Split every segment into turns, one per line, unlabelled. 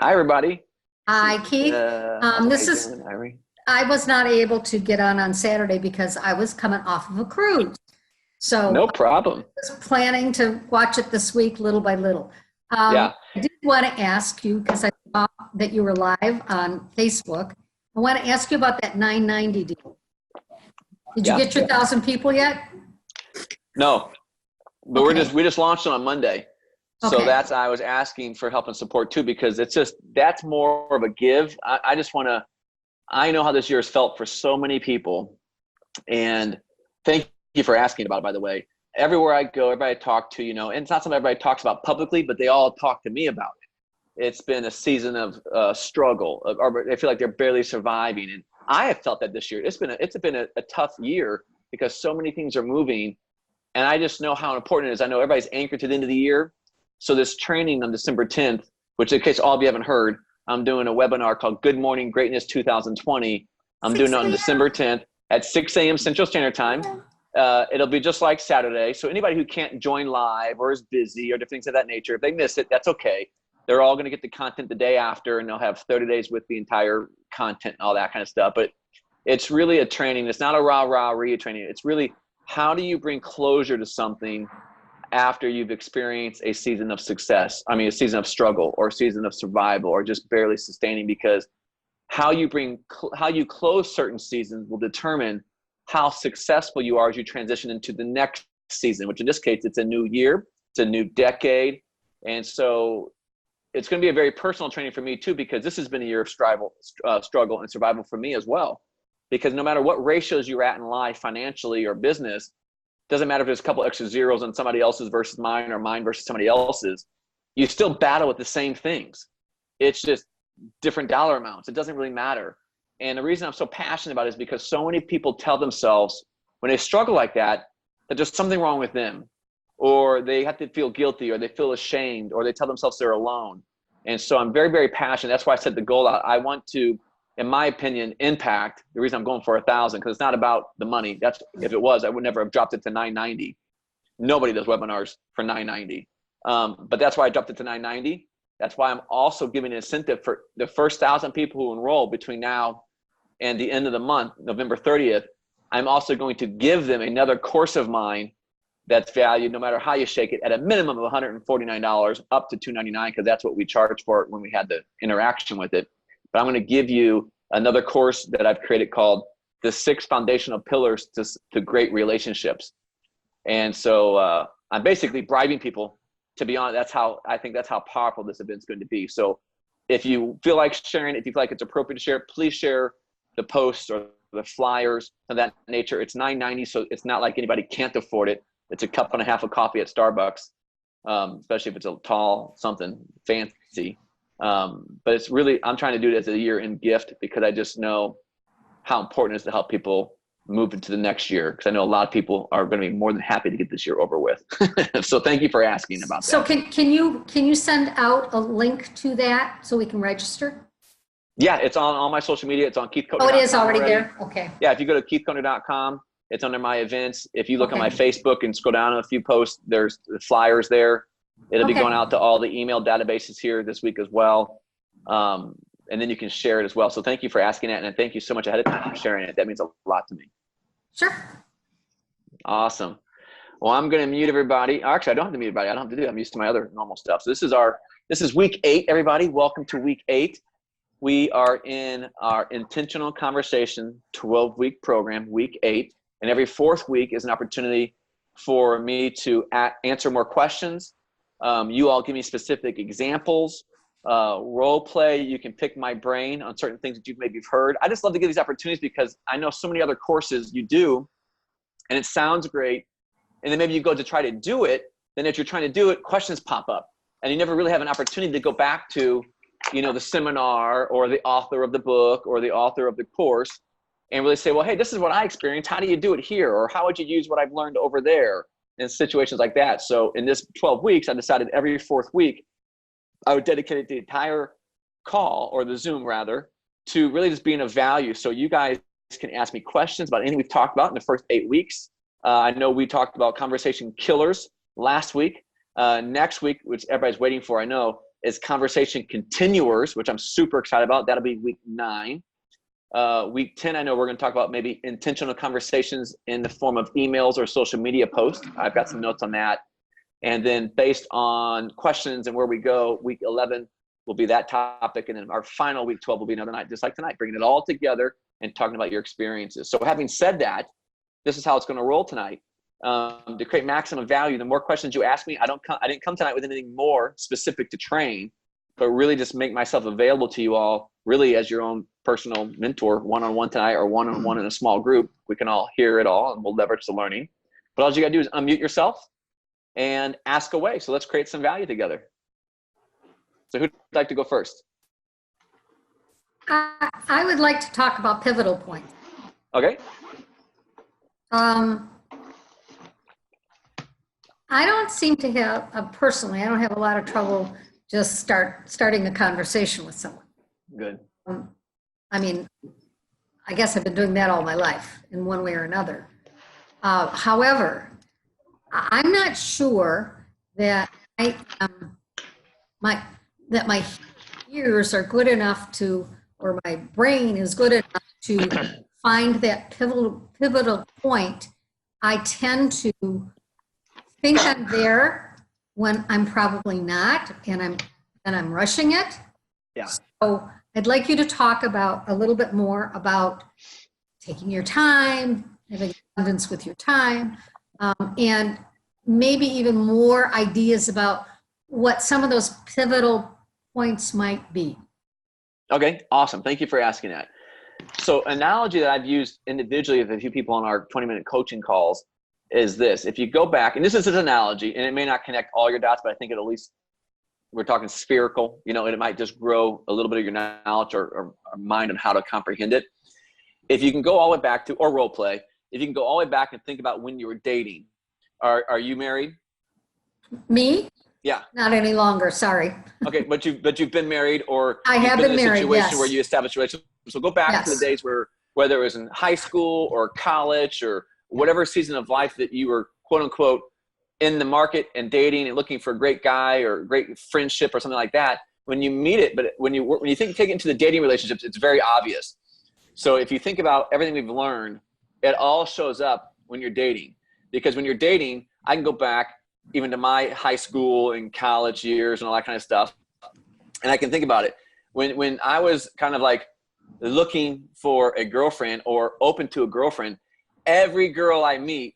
Hi, everybody.
Hi, Keith.
How
This
you
is,
doing, Irie?
I was not able to get on Saturday because I was coming off of a cruise. So
No
I
problem.
was planning to watch it this week little by little.
Yeah,
I did want to ask you, because I saw that you were live on Facebook. I want to ask you about that 990 deal. Did you
yeah.
get your 1,000 people yet?
No, but
Okay,
we just launched it on Monday. So
okay,
I was asking for help and support too, because that's more of a give. I just want to, I know how this year has felt for so many people. And thank you for asking about it, by the way. Everywhere I go, everybody I talk to, and it's not something everybody talks about publicly, but they all talk to me about it. It's been a season of struggle, or they feel like they're barely surviving. And I have felt that this year. It's been a tough year because so many things are moving. And I just know how important it is. I know everybody's anchored to the end of the year. So this training on December 10th, which in case all of you haven't heard, I'm doing a webinar called Good Morning Greatness 2020. I'm doing it
6
on December 10th at 6 a.m. Central Standard Time. It'll be just like Saturday. So anybody who can't join live or is busy or different things of that nature, if they miss it, that's okay. They're all going to get the content the day after, and they'll have 30 days with the entire content and all that kind of stuff. But it's really a training. It's not a rah-rah training. It's really, how do you bring closure to something after you've experienced a season of success? I mean, a season of struggle or a season of survival or just barely sustaining, because how you close certain seasons will determine how successful you are as you transition into the next season, which in this case, it's a new year, it's a new decade. And so it's going to be a very personal training for me too, because this has been a year of struggle and survival for me as well. Because no matter what ratios you're at in life, financially or business, doesn't matter if there's a couple extra zeros on somebody else's versus mine or mine versus somebody else's, you still battle with the same things. It's just different dollar amounts. It doesn't really matter. And the reason I'm so passionate about it is because so many people tell themselves when they struggle like that there's something wrong with them, or they have to feel guilty, or they feel ashamed, or they tell themselves they're alone. And so I'm very, very passionate. That's why I set the goal out. I want to, in my opinion, impact. The reason I'm going for 1,000, because it's not about the money. That's, if it was, I would never have dropped it to 990. Nobody does webinars for 990. But that's why I dropped it to 990. That's why I'm also giving an incentive for the first 1,000 people who enroll between now and the end of the month, November 30th. I'm also going to give them another course of mine that's valued, no matter how you shake it, at a minimum of $149 up to $299, because that's what we charge for it when we had the interaction with it. But I'm going to give you another course that I've created called The 6 Foundational Pillars to Great Relationships. And so I'm basically bribing people to be on. That's how I think that's how powerful this event's going to be. So if you feel like sharing it, if you feel like it's appropriate to share it, please share the posts or the flyers of that nature. It's $9.90, so it's not like anybody can't afford it. It's a cup and a half of coffee at Starbucks, especially if it's a tall something fancy. But it's really, I'm trying to do it as a year-end gift, because I just know how important it is to help people move into the next year, because I know a lot of people are going to be more than happy to get this year over with. So thank you for asking about
so
that.
can you send out a link to that so we can register?
Yeah, it's on all my social media. It's on
Oh, it is
keithcoder.com
already
already.
there? Okay,
Yeah, if you go to keithcoder.com, it's under my events. If you look on my
okay,
Facebook and scroll down a few posts, there's the flyers there. It'll be
okay.
going out to all the email databases here this week as well. And then you can share it as well. So thank you for asking that. And thank you so much ahead of time for sharing it. That means a lot to me.
Sure.
Awesome. Well, I'm going to mute everybody. Actually, I don't have to mute everybody. I don't have to do that. I'm used to my other normal stuff. So this is week 8, everybody. Welcome to week 8. We are in our Intentional Conversation 12-week program, week 8. And every 4th week is an opportunity for me to answer more questions. You all give me specific examples, role play. You can pick my brain on certain things that you've maybe heard. I just love to give these opportunities because I know so many other courses you do, and it sounds great. And then maybe you go to try to do it. Then if you're trying to do it, questions pop up, and you never really have an opportunity to go back to, the seminar or the author of the book or the author of the course and really say, well, hey, this is what I experienced. How do you do it here? Or how would you use what I've learned over there in situations like that? So in this 12 weeks, I decided every 4th week, I would dedicate the entire call, or the Zoom rather, to really just being of value. So you guys can ask me questions about anything we've talked about in the first 8 weeks. I know we talked about conversation killers last week. Next week, which everybody's waiting for, I know, is Conversation Continuers, which I'm super excited about. That'll be week 9. Week 10, I know we're going to talk about maybe intentional conversations in the form of emails or social media posts. I've got some notes on that. And then based on questions and where we go, week 11 will be that topic. And then our final week 12 will be another night, just like tonight, bringing it all together and talking about your experiences. So having said that, this is how it's going to roll tonight. To create maximum value, the more questions you ask me, I didn't come tonight with anything more specific to train, but really just make myself available to you all, really as your own personal mentor, one-on-one tonight or one-on-one in a small group. We can all hear it all and we'll leverage the learning. But all you got to do is unmute yourself and ask away. So let's create some value together. So who'd like to go first?
I would like to talk about pivotal points.
Okay.
I don't seem to have, personally, I don't have a lot of trouble just starting a conversation with someone.
Good.
I mean, I guess I've been doing that all my life in one way or another. However, I'm not sure that my ears are good enough to, or my brain is good enough to find that pivotal point. I tend to think I'm there when I'm probably not, and I'm rushing it.
Yeah.
So I'd like you to talk about a little bit more about taking your time, having abundance with your time, and maybe even more ideas about what some of those pivotal points might be.
Okay, awesome. Thank you for asking that. So analogy that I've used individually with a few people on our 20-minute coaching calls is this. If you go back, and this is an analogy, and it may not connect all your dots, but I think it at least, we're talking spherical, and it might just grow a little bit of your knowledge or mind on how to comprehend it. If you can go all the way back to, or role play, if you can go all the way back and think about when you were dating. Are you married?
Me?
Yeah.
Not any longer, sorry.
Okay, but you've been married, or
I have been
in a
married,
situation
yes.
where you established a relationship. So go back to the days whether it was in high school or college or whatever season of life that you were, quote unquote, in the market and dating and looking for a great guy or great friendship or something like that. When you meet it, but when you take it into the dating relationships, it's very obvious. So if you think about everything we've learned, it all shows up when you're dating. Because when you're dating, I can go back even to my high school and college years and all that kind of stuff. And I can think about it. When I was kind of like looking for a girlfriend or open to a girlfriend, every girl I meet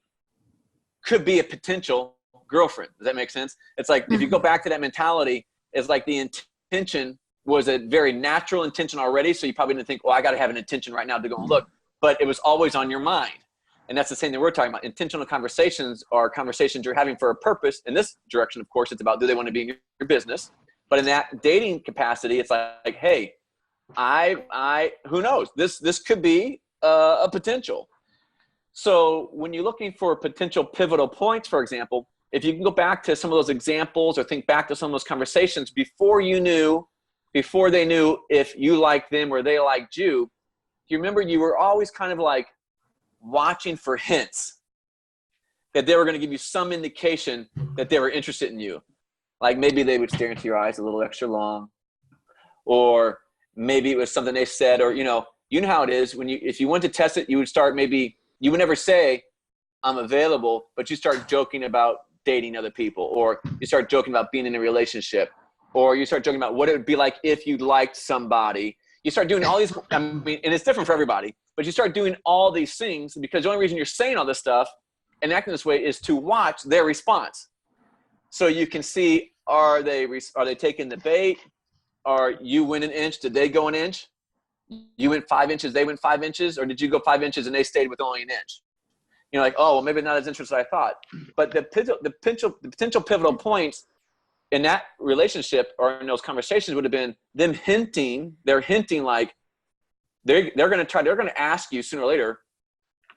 could be a potential girlfriend. Does that make sense? It's like, if you go back to that mentality, it's like the intention was a very natural intention already. So you probably didn't think, well, I got to have an intention right now to go and look, but it was always on your mind. And that's the same thing we're talking about. Intentional conversations are conversations you're having for a purpose. In this direction, of course, it's about, do they want to be in your business? But in that dating capacity, it's like, hey, who knows? This could be a potential. So when you're looking for potential pivotal points, for example, if you can go back to some of those examples or think back to some of those conversations before they knew if you liked them or they liked you, you remember you were always kind of like watching for hints that they were going to give you some indication that they were interested in you. Like maybe they would stare into your eyes a little extra long, or maybe it was something they said, or, you know how it is if you went to test it, you would start, maybe you would never say I'm available, but you start joking about dating other people, or you start joking about being in a relationship, or you start joking about what it would be like if you liked somebody. You start doing all these, and it's different for everybody, but you start doing all these things because the only reason you're saying all this stuff and acting this way is to watch their response. So you can see, are they taking the bait? Are you went an inch? Did they go an inch? You went 5 inches, they went 5 inches, or did you go 5 inches and they stayed with only an inch? You're like, oh, well, maybe not as interested as I thought. But the potential pivotal points in that relationship or in those conversations would have been them hinting. They're hinting like they're going to ask you sooner or later,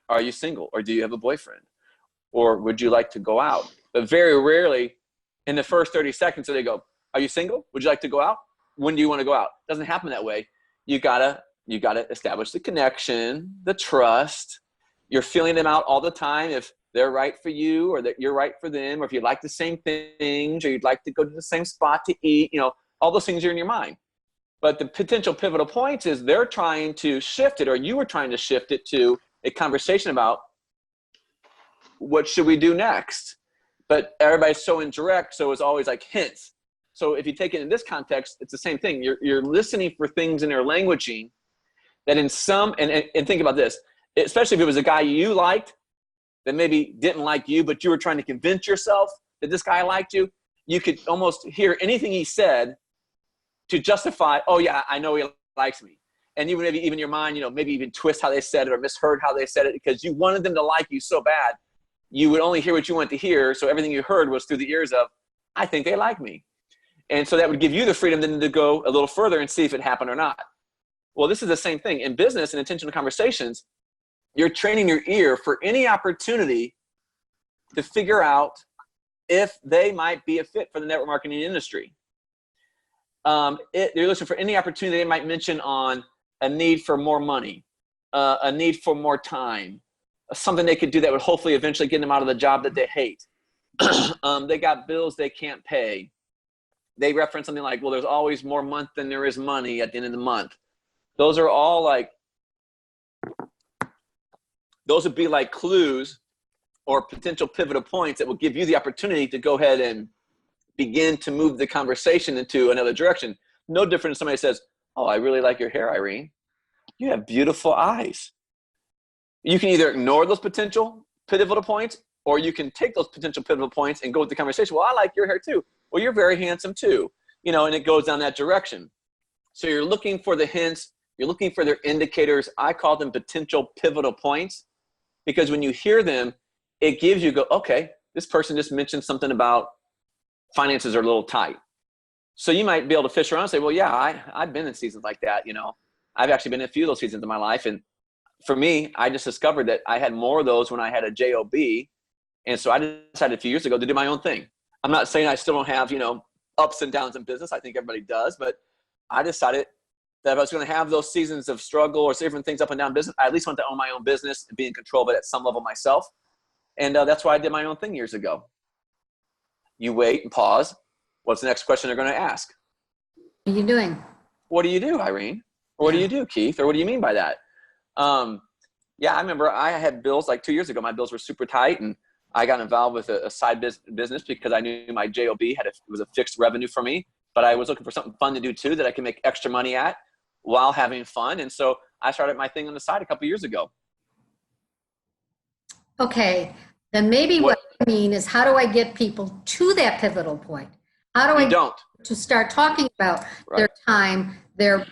are you single, or do you have a boyfriend, or would you like to go out? But very rarely in the first 30 seconds, so they go, are you single? Would you like to go out? When do you want to go out? It doesn't happen that way. You gotta establish the connection, the trust. You're feeling them out all the time if they're right for you or that you're right for them, or if you like the same things, or you'd like to go to the same spot to eat, All those things are in your mind. But the potential pivotal points is they're trying to shift it, or you were trying to shift it to a conversation about what should we do next? But everybody's so indirect, so it's always like hints. So if you take it in this context, it's the same thing. You're listening for things in their languaging that in some, and think about this, especially if it was a guy you liked that maybe didn't like you, but you were trying to convince yourself that this guy liked you, you could almost hear anything he said to justify, oh yeah, I know he likes me. And you would maybe even your mind, maybe even twist how they said it or misheard how they said it because you wanted them to like you so bad. You would only hear what you want to hear. So everything you heard was through the ears of, I think they like me. And so that would give you the freedom then to go a little further and see if it happened or not. Well, this is the same thing. In business and intentional conversations, you're training your ear for any opportunity to figure out if they might be a fit for the network marketing industry. You're listening for any opportunity they might mention on a need for more money, a need for more time, something they could do that would hopefully eventually get them out of the job that they hate. They got bills they can't pay. They reference something like, well, there's always more month than there is money at the end of the month. Those are all like, those would be like clues or potential pivotal points that will give you the opportunity to go ahead and begin to move the conversation into another direction. No different than somebody says, oh, I really like your hair, Irene. You have beautiful eyes. You can either ignore those potential pivotal points, or you can take those potential pivotal points and go with the conversation. Well, I like your hair too. Well, you're very handsome too. And it goes down that direction. So you're looking for the hints. You're looking for their indicators. I call them potential pivotal points because when you hear them, it gives you go, okay, this person just mentioned something about finances are a little tight. So you might be able to fish around and say, well, yeah, I've been in seasons like that. I've actually been in a few of those seasons in my life. And for me, I just discovered that I had more of those when I had a job. And so I decided a few years ago to do my own thing. I'm not saying I still don't have, ups and downs in business. I think everybody does, but I decided that if I was going to have those seasons of struggle or different things up and down business, I at least want to own my own business and be in control of it at some level myself. And that's why I did my own thing years ago. You wait and pause. What's the next question they're going to ask?
What are you doing?
What do you do, Irene? Or what do you do, Keith? Or what do you mean by that? Yeah, I remember I had bills like 2 years ago. My bills were super tight, and I got involved with a side business because I knew my job was a fixed revenue for me, but I was looking for something fun to do too that I can make extra money at while having fun. And so I started my thing on the side a couple years ago.
Okay, then maybe what I mean is, how do I get people to that pivotal point? How do I get to start talking about their time, their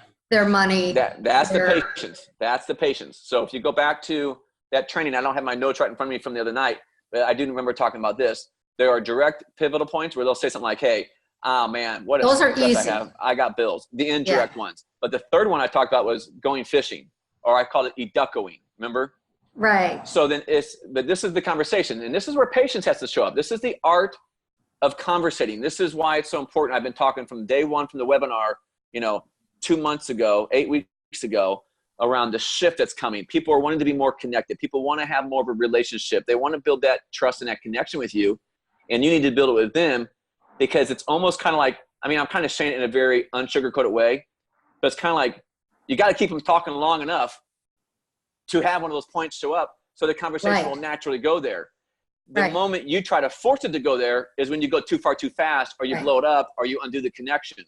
money?
That's the patience. That's the patience. So if you go back to that training, I don't have my notes right in front of me from the other night, but I do remember talking about this. There are direct pivotal points where they'll say something like, hey, oh man, what
those are easy.
I got bills. The indirect ones. But the third one I talked about was going fishing, or I called it educoing. Remember?
Right.
So then but this is the conversation, and this is where patience has to show up. This is the art of conversating. This is why it's so important. I've been talking from day one from the webinar, 2 months ago, 8 weeks ago, around the shift that's coming. People are wanting to be more connected. People want to have more of a relationship. They want to build that trust and that connection with you, and you need to build it with them, because it's almost kind of like, I'm kind of saying it in a very unsugarcoated way, but it's kind of like you got to keep them talking long enough to have one of those points show up so the conversation will naturally go there. The moment you try to force it to go there is when you go too far too fast, or you blow it up, or you undo the connection.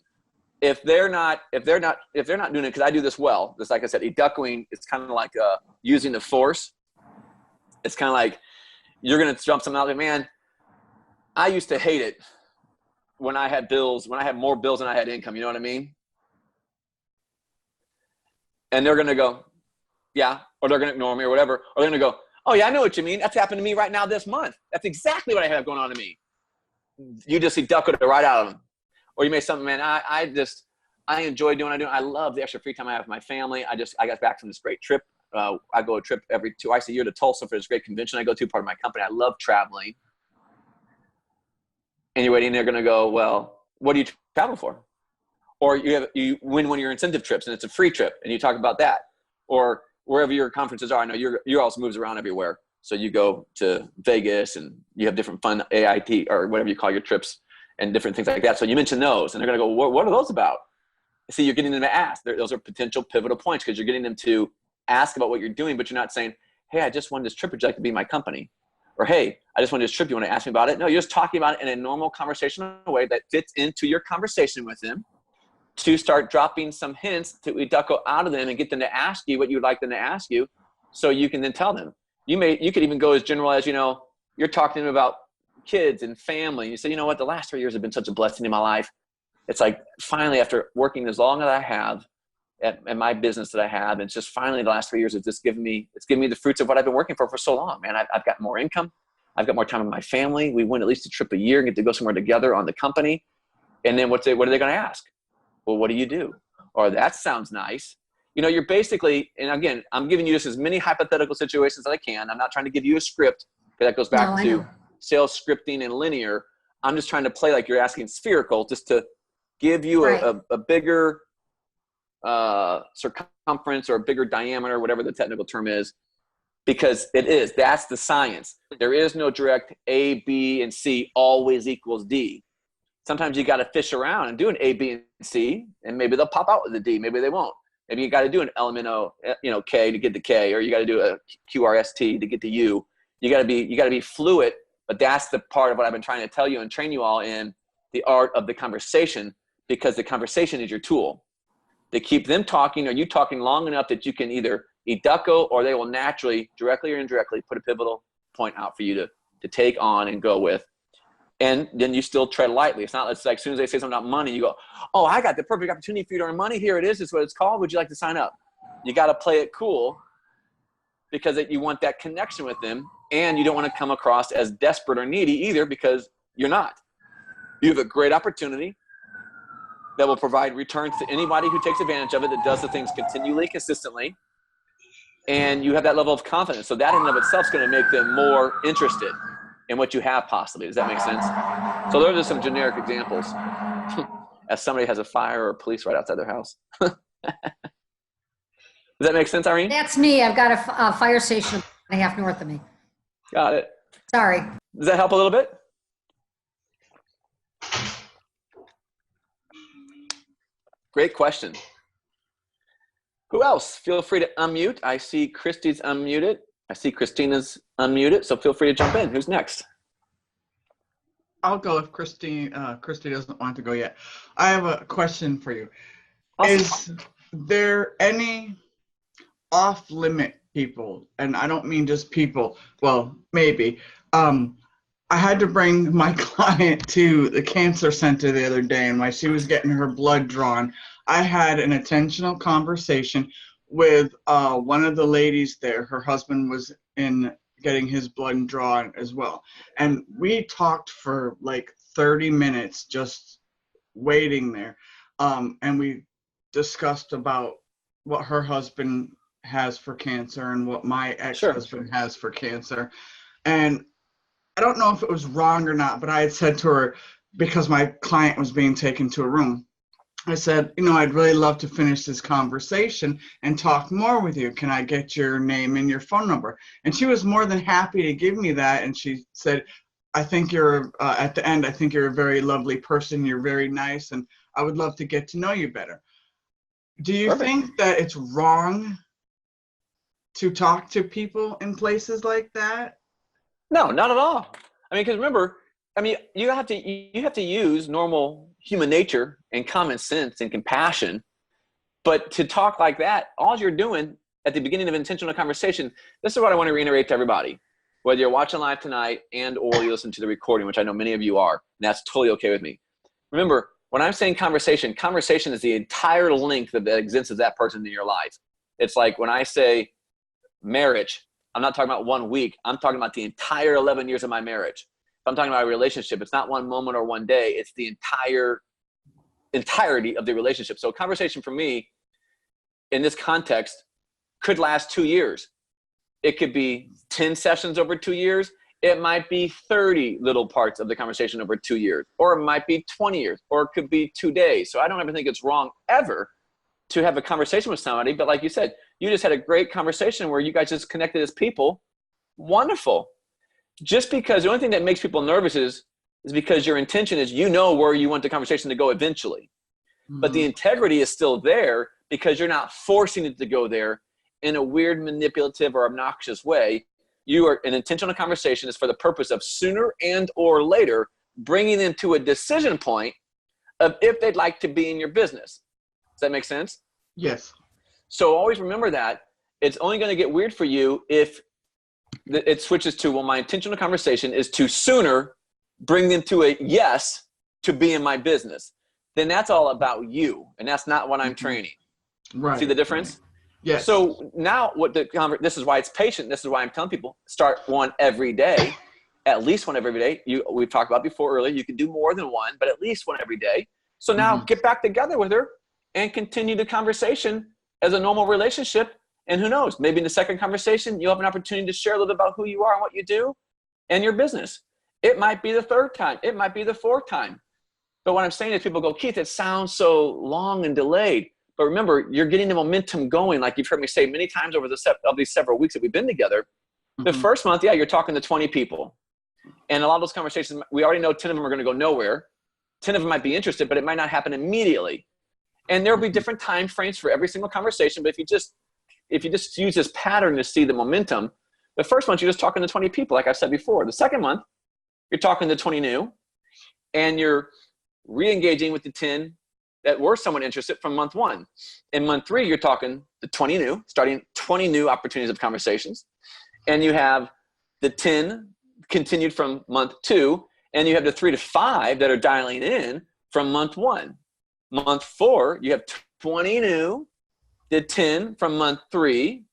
If they're not doing it, because I do this well, just like I said, educoing, it's kind of like using the force. It's kind of like you're going to jump something out there, man, I used to hate it when I had more bills than I had income. You know what I mean? And they're going to go, yeah, or they're going to ignore me or whatever, or they're going to go, oh yeah, I know what you mean. That's happened to me right now this month. That's exactly what I have going on to me. You just educoed it right out of them. Or you may say something, man, I enjoy doing what I do. I love the extra free time I have with my family. I got back from this great trip. I go a trip twice a year to Tulsa for this great convention I go to, part of my company. I love traveling. And you're waiting, they're going to go, well, what do you travel for? Or you win one of your incentive trips and it's a free trip and you talk about that. Or wherever your conferences are. I know you're also moves around everywhere. So you go to Vegas and you have different fun AIT or whatever you call your trips. and different things like that. So you mentioned those, and they're going to go, what are those about? See, you're getting them to ask. Those are potential pivotal points because you're getting them to ask about what you're doing, but you're not saying, hey, I just won this trip. Would you like to be my company? Or, hey, I just won this trip. You want to ask me about it? No, you're just talking about it in a normal conversational way that fits into your conversation with them to start dropping some hints to educo out of them and get them to ask you what you would like them to ask you so you can then tell them. You could even go as general as, you're talking to them about kids and family. You say, you know what, the last 3 years have been such a blessing in my life. It's like finally, after working as long as I have at my business that I have, and it's just finally the last 3 years, it's given me the fruits of what I've been working for so long, man. I've got more income. I've got more time with my family. We win at least a trip a year and get to go somewhere together on the company. And then what are they going to ask? Well, what do you do? Or that sounds nice. You're basically, and again, I'm giving you just as many hypothetical situations as I can. I'm not trying to give you a script, because that goes back to sales scripting and linear. I'm just trying to play like you're asking spherical, just to give you a bigger circumference or a bigger diameter, whatever the technical term is, because that's the science. There is no direct A, B, and C always equals D. Sometimes you got to fish around and do an A, B, and C, and maybe they'll pop out with a D. Maybe they won't. Maybe you got to do an LMNO, K to get the K, or you got to do a QRST to get the U. You got to be fluid, but that's the part of what I've been trying to tell you and train you all in, the art of the conversation, because the conversation is your tool. To keep them talking, or you talking long enough that you can either educo, or they will naturally, directly or indirectly, put a pivotal point out for you to take on and go with. And then you still tread lightly. It's not like as soon as they say something about money, you go, oh, I got the perfect opportunity for you to earn money. Here it is. This is what it's called. Would you like to sign up? You got to play it cool, because you want that connection with them, and you don't want to come across as desperate or needy either, because you're not. You have a great opportunity that will provide returns to anybody who takes advantage of it, that does the things continually, consistently, and you have that level of confidence. So that in and of itself is going to make them more interested in what you have possibly. Does that make sense? So those are just some generic examples as somebody has a fire or police right outside their house. Does that make sense, Irene?
That's me. I've got a fire station a half north of me.
Got it.
Sorry.
Does that help a little bit? Great question. Who else? Feel free to unmute. I see Christy's unmuted. I see Christina's unmuted, so feel free to jump in. Who's next?
I'll go if Christy doesn't want to go yet. I have a question for you.
Awesome.
Is there any off-limit people? And I don't mean just people. Well, maybe. I had to bring my client to the cancer center the other day, and while she was getting her blood drawn, I had an intentional conversation with one of the ladies there. Her husband was in getting his blood drawn as well. And we talked for like 30 minutes just waiting there. And we discussed about what her husband has for cancer and what my ex-husband has for cancer. And I don't know if it was wrong or not, but I had said to her, because my client was being taken to a room, I said, I'd really love to finish this conversation and talk more with you. Can I get your name and your phone number? And she was more than happy to give me that. And she said, I think you're, at the end, I think you're a very lovely person. You're very nice. And I would love to get to know you better. Do you think that it's wrong to talk to people in places like that?
No, not at all. Because remember, you have to use normal human nature and common sense and compassion. But to talk like that, all you're doing at the beginning of intentional conversation, this is what I want to reiterate to everybody, whether you're watching live tonight and or you listen to the recording, which I know many of you are, and that's totally okay with me. Remember, when I'm saying conversation is the entire length of the existence of that person in your life. It's like when I say marriage, I'm not talking about 1 week. I'm talking about the entire 11 years of my marriage. If I'm talking about a relationship, it's not one moment or one day. It's the entirety of the relationship. So conversation for me in this context could last 2 years. It could be 10 sessions over 2 years. It might be 30 little parts of the conversation over 2 years, or it might be 20 years, or it could be 2 days. So I don't ever think it's wrong ever to have a conversation with somebody. But like you said, you just had a great conversation where you guys just connected as people. Wonderful. Just because the only thing that makes people nervous is is because your intention is, you know, where you want the conversation to go eventually. But the integrity is still there because you're not forcing it to go there in a weird, manipulative, or obnoxious way. An intentional conversation is for the purpose of sooner and or later bringing them to a decision point of if they'd like to be in your business. Does that make sense?
Yes.
So always remember that it's only going to get weird for you if it switches to, well, my intentional conversation is to sooner bring them to a yes to be in my business. Then that's all about you, and that's not what I'm training.
Right.
See the difference?
Yes.
So now this is why it's patient. This is why I'm telling people, start one every day, at least one every day. We've talked about before earlier, you can do more than one, but at least one every day. So now get back together with her and continue the conversation as a normal relationship. And who knows, maybe in the second conversation, you'll have an opportunity to share a little bit about who you are and what you do and your business. It might be the third time. It might be the fourth time. But what I'm saying is people go, Keith, it sounds so long and delayed. But remember, you're getting the momentum going. Like you've heard me say many times over these several weeks that we've been together. The first month, you're talking to 20 people. And a lot of those conversations, we already know 10 of them are going to go nowhere. 10 of them might be interested, but it might not happen immediately. And there'll be different time frames for every single conversation. But if you just use this pattern to see the momentum, the first month, you're just talking to 20 people, like I said before. The second month, you're talking to 20 new, and you're re-engaging with the 10 that were somewhat interested from month one. In month 3, you're talking to 20 new, starting 20 new opportunities of conversations. And you have the 10 continued from month 2, and you have the 3 to 5 that are dialing in from month 1. Month 4, you have 20 new, the 10 from month 3,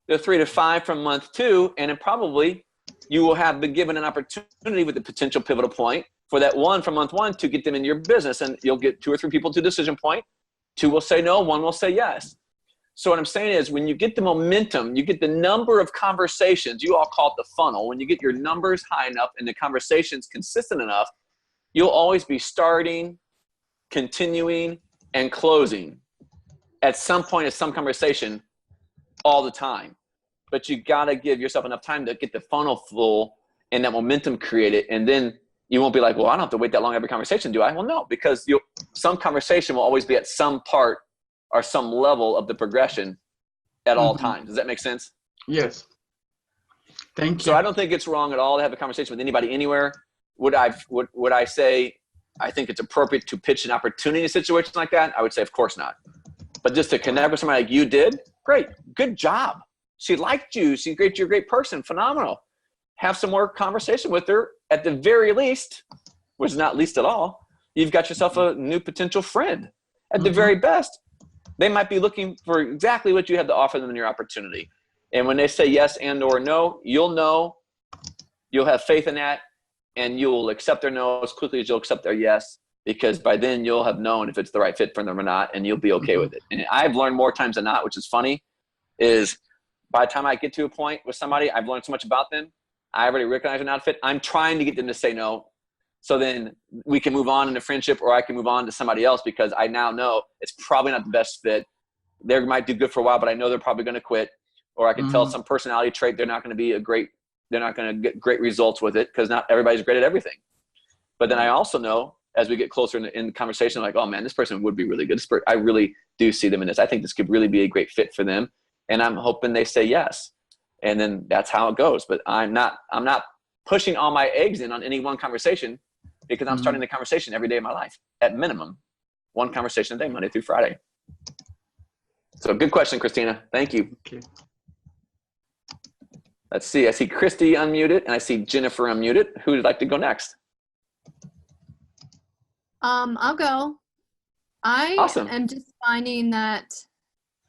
the 3 to 5 from month 2, and then probably you will have been given an opportunity with the potential pivotal point for that 1 from month 1 to get them in your business, and you'll get 2 or 3 people to decision point. 2 will say no, 1 will say yes. So what I'm saying is when you get the momentum, you get the number of conversations, you all call it the funnel. When you get your numbers high enough and the conversations consistent enough, you'll always be starting, continuing, and closing at some point of some conversation all the time. But you got to give yourself enough time to get the funnel full and that momentum created. And then you won't be like, well, I don't have to wait that long every conversation, do I? Well, no, because some conversation will always be at some part or some level of the progression at all times. Does that make sense?
Yes. Thank you.
So I don't think it's wrong at all to have a conversation with anybody anywhere. Would I say I think it's appropriate to pitch an opportunity in a situation like that? I would say, of course not. But just to connect with somebody like you did, great, good job. She liked you. You're a great person, phenomenal. Have some more conversation with her. At the very least, which is not least at all, you've got yourself a new potential friend. At the very best, they might be looking for exactly what you have to offer them in your opportunity. And when they say yes and or no, you'll have faith in that, and you'll accept their no as quickly as you'll accept their yes, because by then you'll have known if it's the right fit for them or not, and you'll be okay with it. And I've learned more times than not, which is funny, is by the time I get to a point with somebody, I've learned so much about them, I already recognize they're not fit. I'm trying to get them to say no, so then we can move on in a friendship, or I can move on to somebody else, because I now know it's probably not the best fit. They might do good for a while, but I know they're probably going to quit. Or I can tell some personality trait they're not going to get great results with it, because not everybody's great at everything. But then I also know as we get closer in the conversation, like, oh man, this person would be really good. I really do see them in this. I think this could really be a great fit for them. And I'm hoping they say yes. And then that's how it goes. But I'm not pushing all my eggs in on any one conversation, because I'm starting the conversation every day of my life, at minimum. One conversation a day, Monday through Friday. So good question, Christina. Thank you.
Okay.
Let's see. I see Christy unmuted, and I see Jennifer unmuted. Who would like to go next?
I'll go. I
Awesome.
am just finding that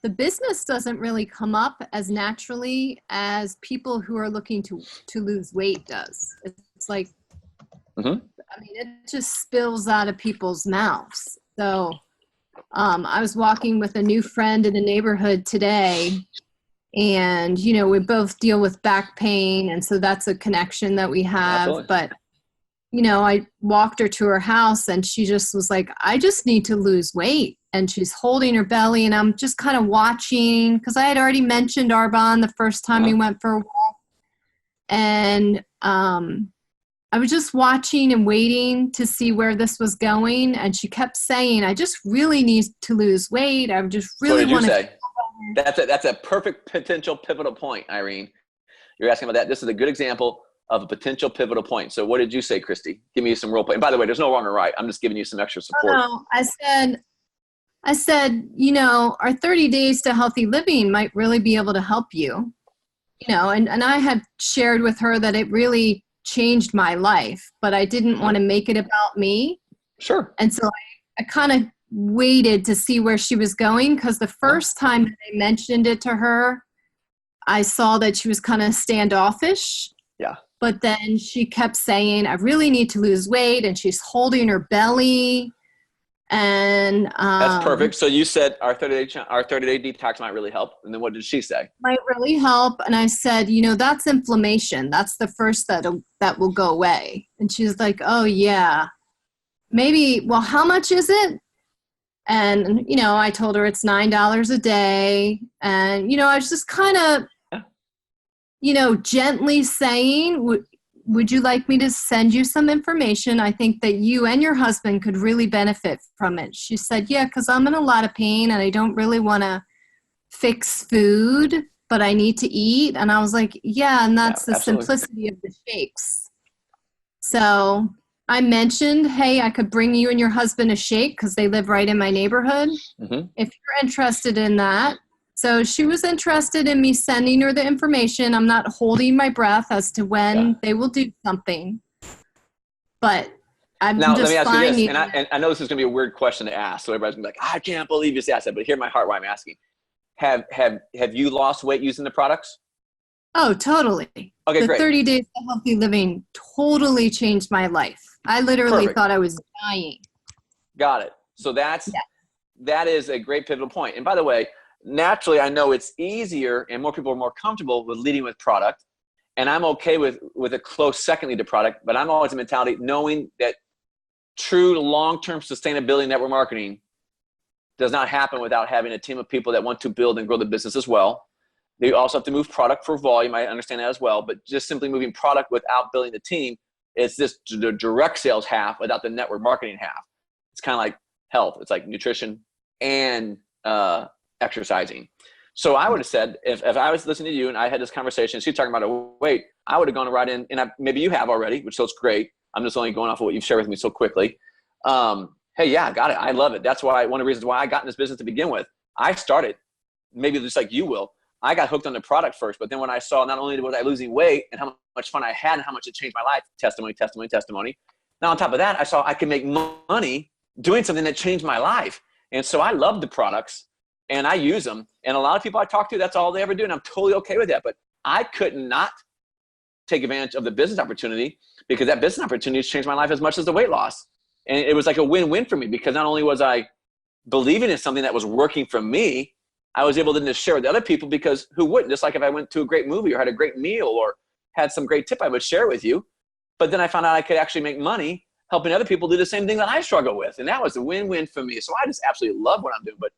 the business doesn't really come up as naturally as people who are looking to lose weight does. It's like, I mean, it just spills out of people's mouths. So I was walking with a new friend in the neighborhood today, and, you know, we both deal with back pain. And so that's a connection that we have.
Absolutely.
But, you know, I walked her to her house, and she just was like, I just need to lose weight. And she's holding her belly, and I'm just kind of watching, because I had already mentioned Arbonne the first time we went for a walk. And I was just watching and waiting to see where this was going. And she kept saying, I just really need to lose weight. I just
So what
really
did you
want to.
say? That's a perfect potential pivotal point, Irene. You're asking about that. This is a good example of a potential pivotal point. So what did you say, Christy? Give me some role play. And by the way, there's no wrong or right. I'm just giving you some extra support.
No, I said, our 30 days to healthy living might really be able to help you, and I had shared with her that it really changed my life, but I didn't want to make it about me.
Sure.
And so I kind of waited to see where she was going, because the first time that I mentioned it to her, I saw that she was kind of standoffish.
Yeah.
But then she kept saying, I really need to lose weight, and she's holding her belly. And
that's perfect. So you said our 30-day detox might really help. And then what did she say?
Might really help. And I said, that's inflammation. That's the first that will go away. And she's like, oh yeah, maybe. Well, how much is it? And, I told her it's $9 a day. And, I was just kind of, gently saying, would you like me to send you some information? I think that you and your husband could really benefit from it. She said, yeah, because I'm in a lot of pain and I don't really want to fix food, but I need to eat. And I was like, yeah, and that's the
absolutely.
simplicity of the shakes. So I mentioned, hey, I could bring you and your husband a shake because they live right in my neighborhood.
Mm-hmm.
If you're interested in that. So she was interested in me sending her the information. I'm not holding my breath as to when they will do something. But I'm
now,
just
let me ask
finding
you this, and I know this is going to be a weird question to ask, so everybody's going to be like, I can't believe you asked that, but hear my heart why I'm asking. Have you lost weight using the products?
Oh, totally.
Okay,
the
great.
30 Days of Healthy Living totally changed my life. I literally thought I was dying.
Got it. So that is a great pivotal point. And by the way, naturally, I know it's easier and more people are more comfortable with leading with product. And I'm okay with a close second lead to product, but I'm always in mentality knowing that true long-term sustainability network marketing does not happen without having a team of people that want to build and grow the business as well. They also have to move product for volume. I understand that as well, but just simply moving product without building the team, it's just the direct sales half without the network marketing half. It's kind of like health. It's like nutrition and exercising. So I would have said, if I was listening to you and I had this conversation, she's talking about a weight, I would have gone right in, and maybe you have already, which so it's great. I'm just only going off of what you've shared with me so quickly. Hey, yeah, I got it. I love it. That's why one of the reasons why I got in this business to begin with. I started, maybe just like you will, I got hooked on the product first, but then when I saw not only was I losing weight and how much fun I had and how much it changed my life, testimony. Now on top of that, I saw I could make money doing something that changed my life. And so I love the products and I use them. And a lot of people I talk to, that's all they ever do. And I'm totally okay with that. But I could not take advantage of the business opportunity because that business opportunity has changed my life as much as the weight loss. And it was like a win-win for me because not only was I believing in something that was working for me, I was able to just share with other people because who wouldn't? Just like if I went to a great movie or had a great meal or had some great tip, I would share with you. But then I found out I could actually make money helping other people do the same thing that I struggle with. And that was a win-win for me. So I just absolutely love what I'm doing. But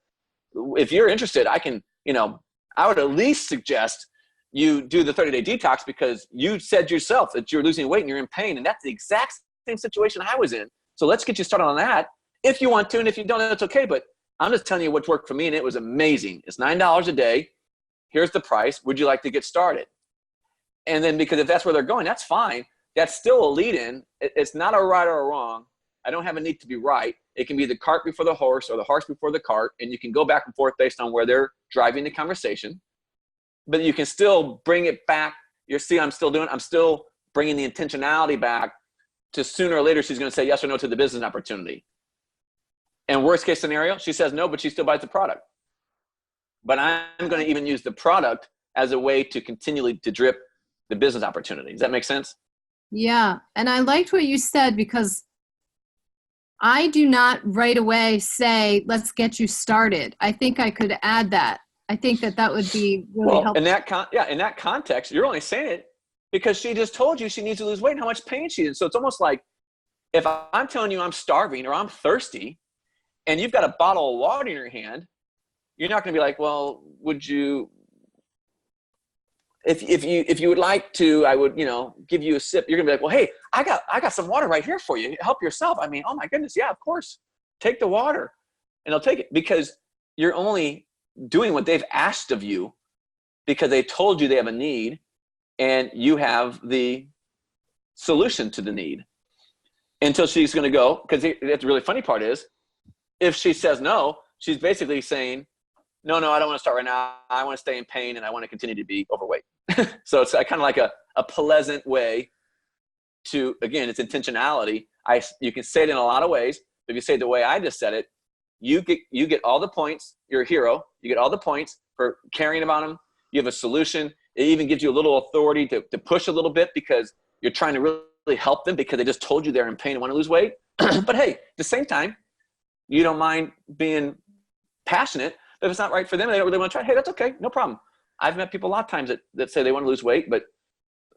if you're interested, I can, I would at least suggest you do the 30-day detox because you said yourself that you're losing weight and you're in pain. And that's the exact same situation I was in. So let's get you started on that if you want to. And if you don't, that's okay. But I'm just telling you what's worked for me, and it was amazing. It's $9 a day. Here's the price. Would you like to get started? And then because if that's where they're going, that's fine. That's still a lead-in. It's not a right or a wrong. I don't have a need to be right. It can be the cart before the horse or the horse before the cart, and you can go back and forth based on where they're driving the conversation. But you can still bring it back. You see, I'm still bringing the intentionality back to sooner or later she's going to say yes or no to the business opportunity. And worst case scenario, she says no, but she still buys the product. But I'm going to even use the product as a way to continually to drip the business opportunity. Does that make sense?
Yeah. And I liked what you said because I do not right away say, let's get you started. I think I could add that. I think that would be really helpful.
In that context, you're only saying it because she just told you she needs to lose weight and how much pain she is. So it's almost like if I'm telling you I'm starving or I'm thirsty and you've got a bottle of water in your hand, you're not going to be like, well, would you, if you would like to, I would, give you a sip. You're gonna be like, well, hey, I got some water right here for you. Help yourself. I mean, oh my goodness, yeah, of course. Take the water, and they'll take it because you're only doing what they've asked of you because they told you they have a need, and you have the solution to the need. Until she's gonna go, because the really funny part is, if she says no, she's basically saying, no, I don't want to start right now. I want to stay in pain and I want to continue to be overweight. So it's kind of like a pleasant way to, again, it's intentionality. You can say it in a lot of ways. But if you say it the way I just said it, you get all the points. You're a hero. You get all the points for caring about them. You have a solution. It even gives you a little authority to push a little bit because you're trying to really help them because they just told you they're in pain and want to lose weight. But hey, at the same time, you don't mind being passionate. But if it's not right for them, they don't really want to try. Hey, that's okay. No problem. I've met people a lot of times that say they want to lose weight, but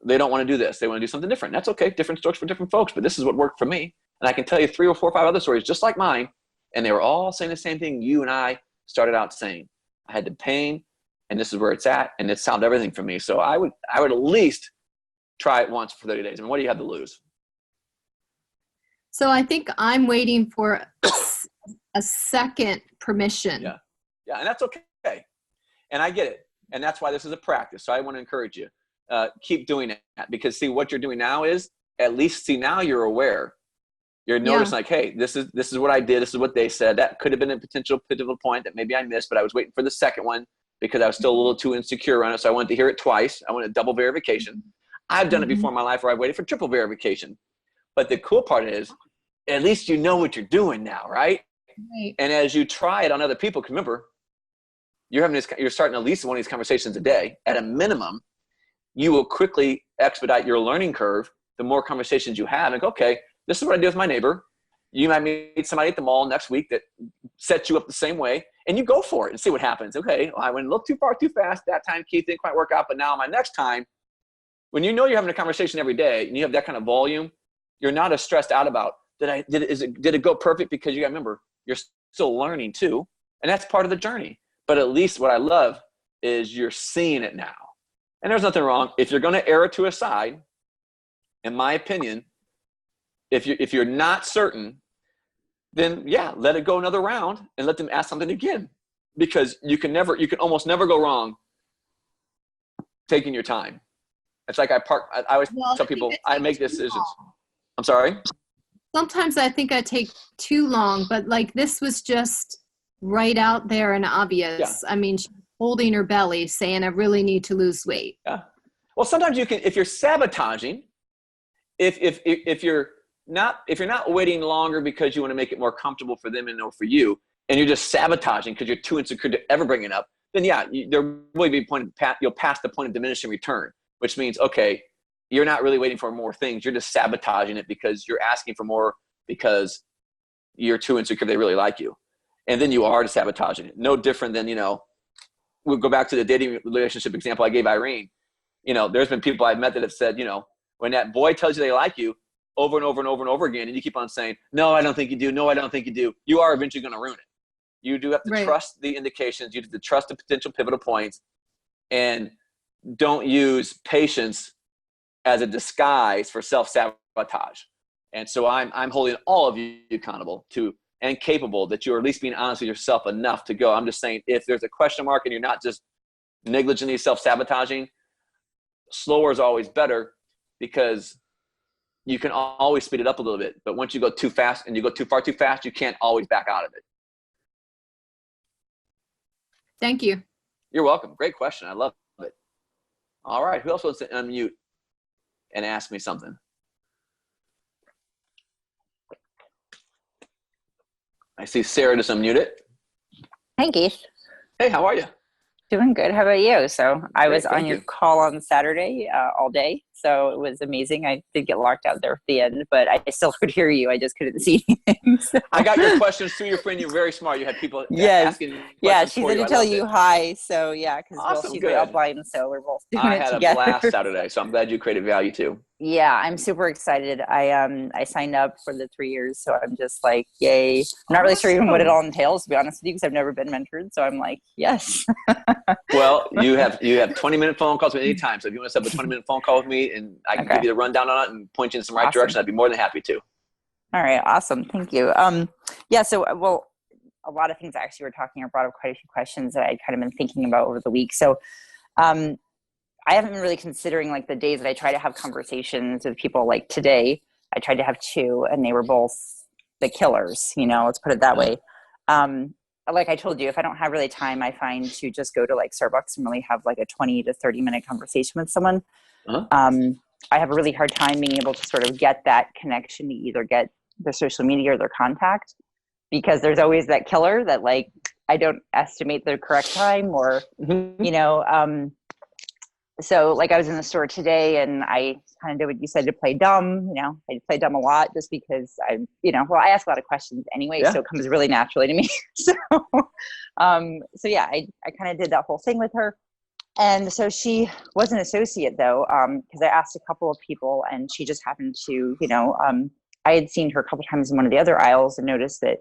they don't want to do this. They want to do something different. That's okay. Different strokes for different folks, but this is what worked for me. And I can tell you 3 or 4 or 5 other stories just like mine. And they were all saying the same thing you and I started out saying. I had the pain and this is where it's at. And it solved everything for me. So I would at least try it once for 30 days. I mean, what do you have to lose?
So I think I'm waiting for a second permission.
Yeah. Yeah. And that's okay. And I get it. And that's why this is a practice. So I want to encourage you, keep doing that because see what you're doing now is at least see now you're aware. You're noticing like, hey, this is what I did. This is what they said. That could have been a potential pivotal point that maybe I missed, but I was waiting for the second one because I was still a little too insecure on it. So I wanted to hear it twice. I wanted double verification. I've done it before in my life where I waited for triple verification. But the cool part is at least you know what you're doing now, right?
Right.
And as you try it on other people, because remember, you're starting at least one of these conversations a day. At a minimum, you will quickly expedite your learning curve the more conversations you have. And go, okay, this is what I did with my neighbor. You might meet somebody at the mall next week that sets you up the same way, and you go for it and see what happens. Okay, well, I went a little too far too fast. That time, Keith didn't quite work out, but now my next time, when you know you're having a conversation every day and you have that kind of volume, you're not as stressed out about did it go perfect because you got to remember you're still learning too, and that's part of the journey. But at least what I love is you're seeing it now, and there's nothing wrong if you're going to err to a side. In my opinion, if you're not certain, then yeah, let it go another round and let them ask something again, because you can almost never go wrong taking your time. It's like I always tell people I make decisions. I'm sorry.
Sometimes I think I take too long, but like this was just right out there and obvious.
Yeah.
I mean, she's holding her belly saying, I really need to lose weight.
Yeah. Well, sometimes you can, if you're sabotaging, if you're not waiting longer because you want to make it more comfortable for them and or for you, and you're just sabotaging because you're too insecure to ever bring it up, then yeah, there will be you'll pass the point of diminishing return, which means, okay, you're not really waiting for more things. You're just sabotaging it because you're asking for more because you're too insecure they really like you. And then you are just sabotaging it. No different than, we'll go back to the dating relationship example I gave Irene. There's been people I've met that have said, when that boy tells you they like you over and over and over and over again, and you keep on saying, no, I don't think you do. No, I don't think you do. You are eventually going to ruin it. You do have to trust the indications. You have to trust the potential pivotal points, and don't use patience as a disguise for self-sabotage. And so I'm holding all of you accountable to and capable that you're at least being honest with yourself enough to go. I'm just saying, if there's a question mark and you're not just negligently self-sabotaging, slower is always better because you can always speed it up a little bit. But once you go too fast and you go too far too fast, you can't always back out of it.
Thank you.
You're welcome. Great question. I love it. All right. Who else wants to unmute and ask me something? I see Sarah just unmuted.
Hey, Keith.
Hey, how are you?
Doing good. How about you? So I was on
thank
your
you.
call on Saturday all day. So it was amazing. I did get locked out there at the end, but I still could hear you. I just couldn't see anything. So.
I got your questions through your friend. You're very smart. You had people
Yes.
asking questions
Yeah, she
for
said
you.
to
I
tell
loved
you
it.
hi. So yeah, because
Awesome,
she's
good.
upline, so we're both doing
I
it
had
together.
a blast Saturday, so I'm glad you created value too.
Yeah, I'm super excited. I signed up for the 3 years, so I'm just like, yay. I'm not really sure even what it all entails, to be honest with you, because I've never been mentored. So I'm like, yes.
Well, you have 20-minute phone calls at any time. So if you want to set up a 20-minute phone call with me and I can
Okay.
give you the rundown on it and point you in some right
Awesome.
direction, I'd be more than happy to.
All right, awesome. Thank you. Yeah, so well, a lot of things actually were talking. I brought up quite a few questions that I'd kind of been thinking about over the week. So I haven't been really considering like the days that I try to have conversations with people. Like today, I tried to have 2, and they were both the killers. Let's put it that way. Like I told you, if I don't have really time, I find to just go to like Starbucks and really have like a 20 to 30-minute conversation with someone.
Uh-huh.
I have a really hard time being able to sort of get that connection to either get their social media or their contact, because there's always that killer that like I don't estimate the correct time, or so like I was in the store today and I kind of did what you said, to play dumb. I play dumb a lot just because I ask a lot of questions anyway,
Yeah.
so it comes really naturally to me. So yeah, I kind of did that whole thing with her. And so she was an associate though, because I asked a couple of people, and she just happened to, I had seen her a couple times in one of the other aisles and noticed that,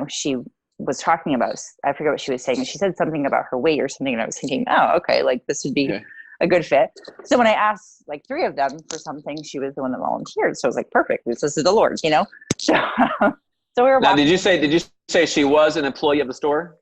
she was talking about, I forget what she was saying. She said something about her weight or something, and I was thinking, oh, okay, like this would be a good fit. So when I asked like 3 of them for something, she was the one that volunteered. So I was like, perfect, this is the Lord, So, so we were.
Now, did you say she was an employee of the store?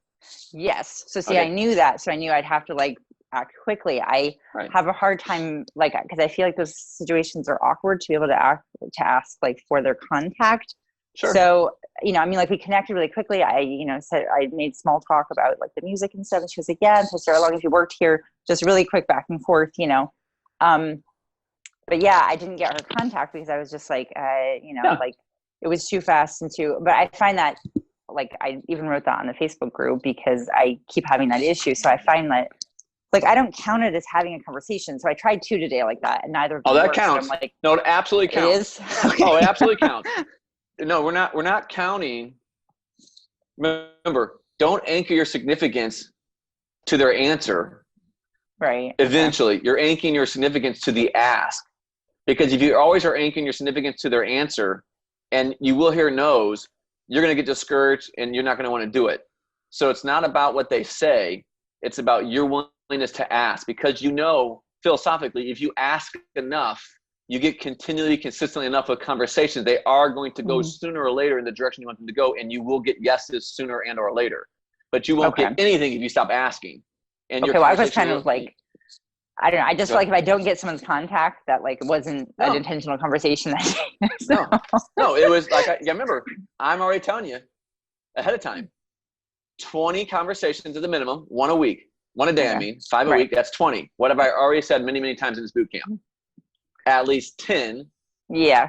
Yes. So see,
Okay.
I knew that. So I knew I'd have to like act quickly. I have a hard time, like, because I feel like those situations are awkward to be able to ask like for their contact.
Sure.
So, like we connected really quickly. I, said I made small talk about like the music and stuff. And she was like, yeah. And so Sarah, how long have you worked here? Just really quick back and forth, but yeah, I didn't get her contact because I was just like, like it was too fast but I find that like, I even wrote that on the Facebook group because I keep having that issue. So I find that like, I don't count it as having a conversation. So I tried 2 today like that, and neither of them
that
worked.
counts.
So I'm like,
No, it absolutely counts.
It is? Okay.
Oh, it absolutely counts. No, we're not counting. Remember, don't anchor your significance to their answer.
Right.
Eventually, you're anchoring your significance to the ask. Because if you always are anchoring your significance to their answer, and you will hear no's, you're going to get discouraged and you're not going to want to do it. So it's not about what they say. It's about your willingness to ask, because philosophically, if you ask enough, you get continually, consistently enough of conversations, they are going to go sooner or later in the direction you want them to go, and you will get yeses sooner and or later. But you won't get anything if you stop asking. And
well, I was kind of like, I don't know. I just feel like if I don't get someone's contact, that like it wasn't an intentional conversation that day. So.
No, it was like, remember, I'm already telling you ahead of time, 20 conversations at the minimum, 1 a week. 1 a day, I mean, 5 a week, that's 20. What have I already said many, many times in this boot camp? At least 10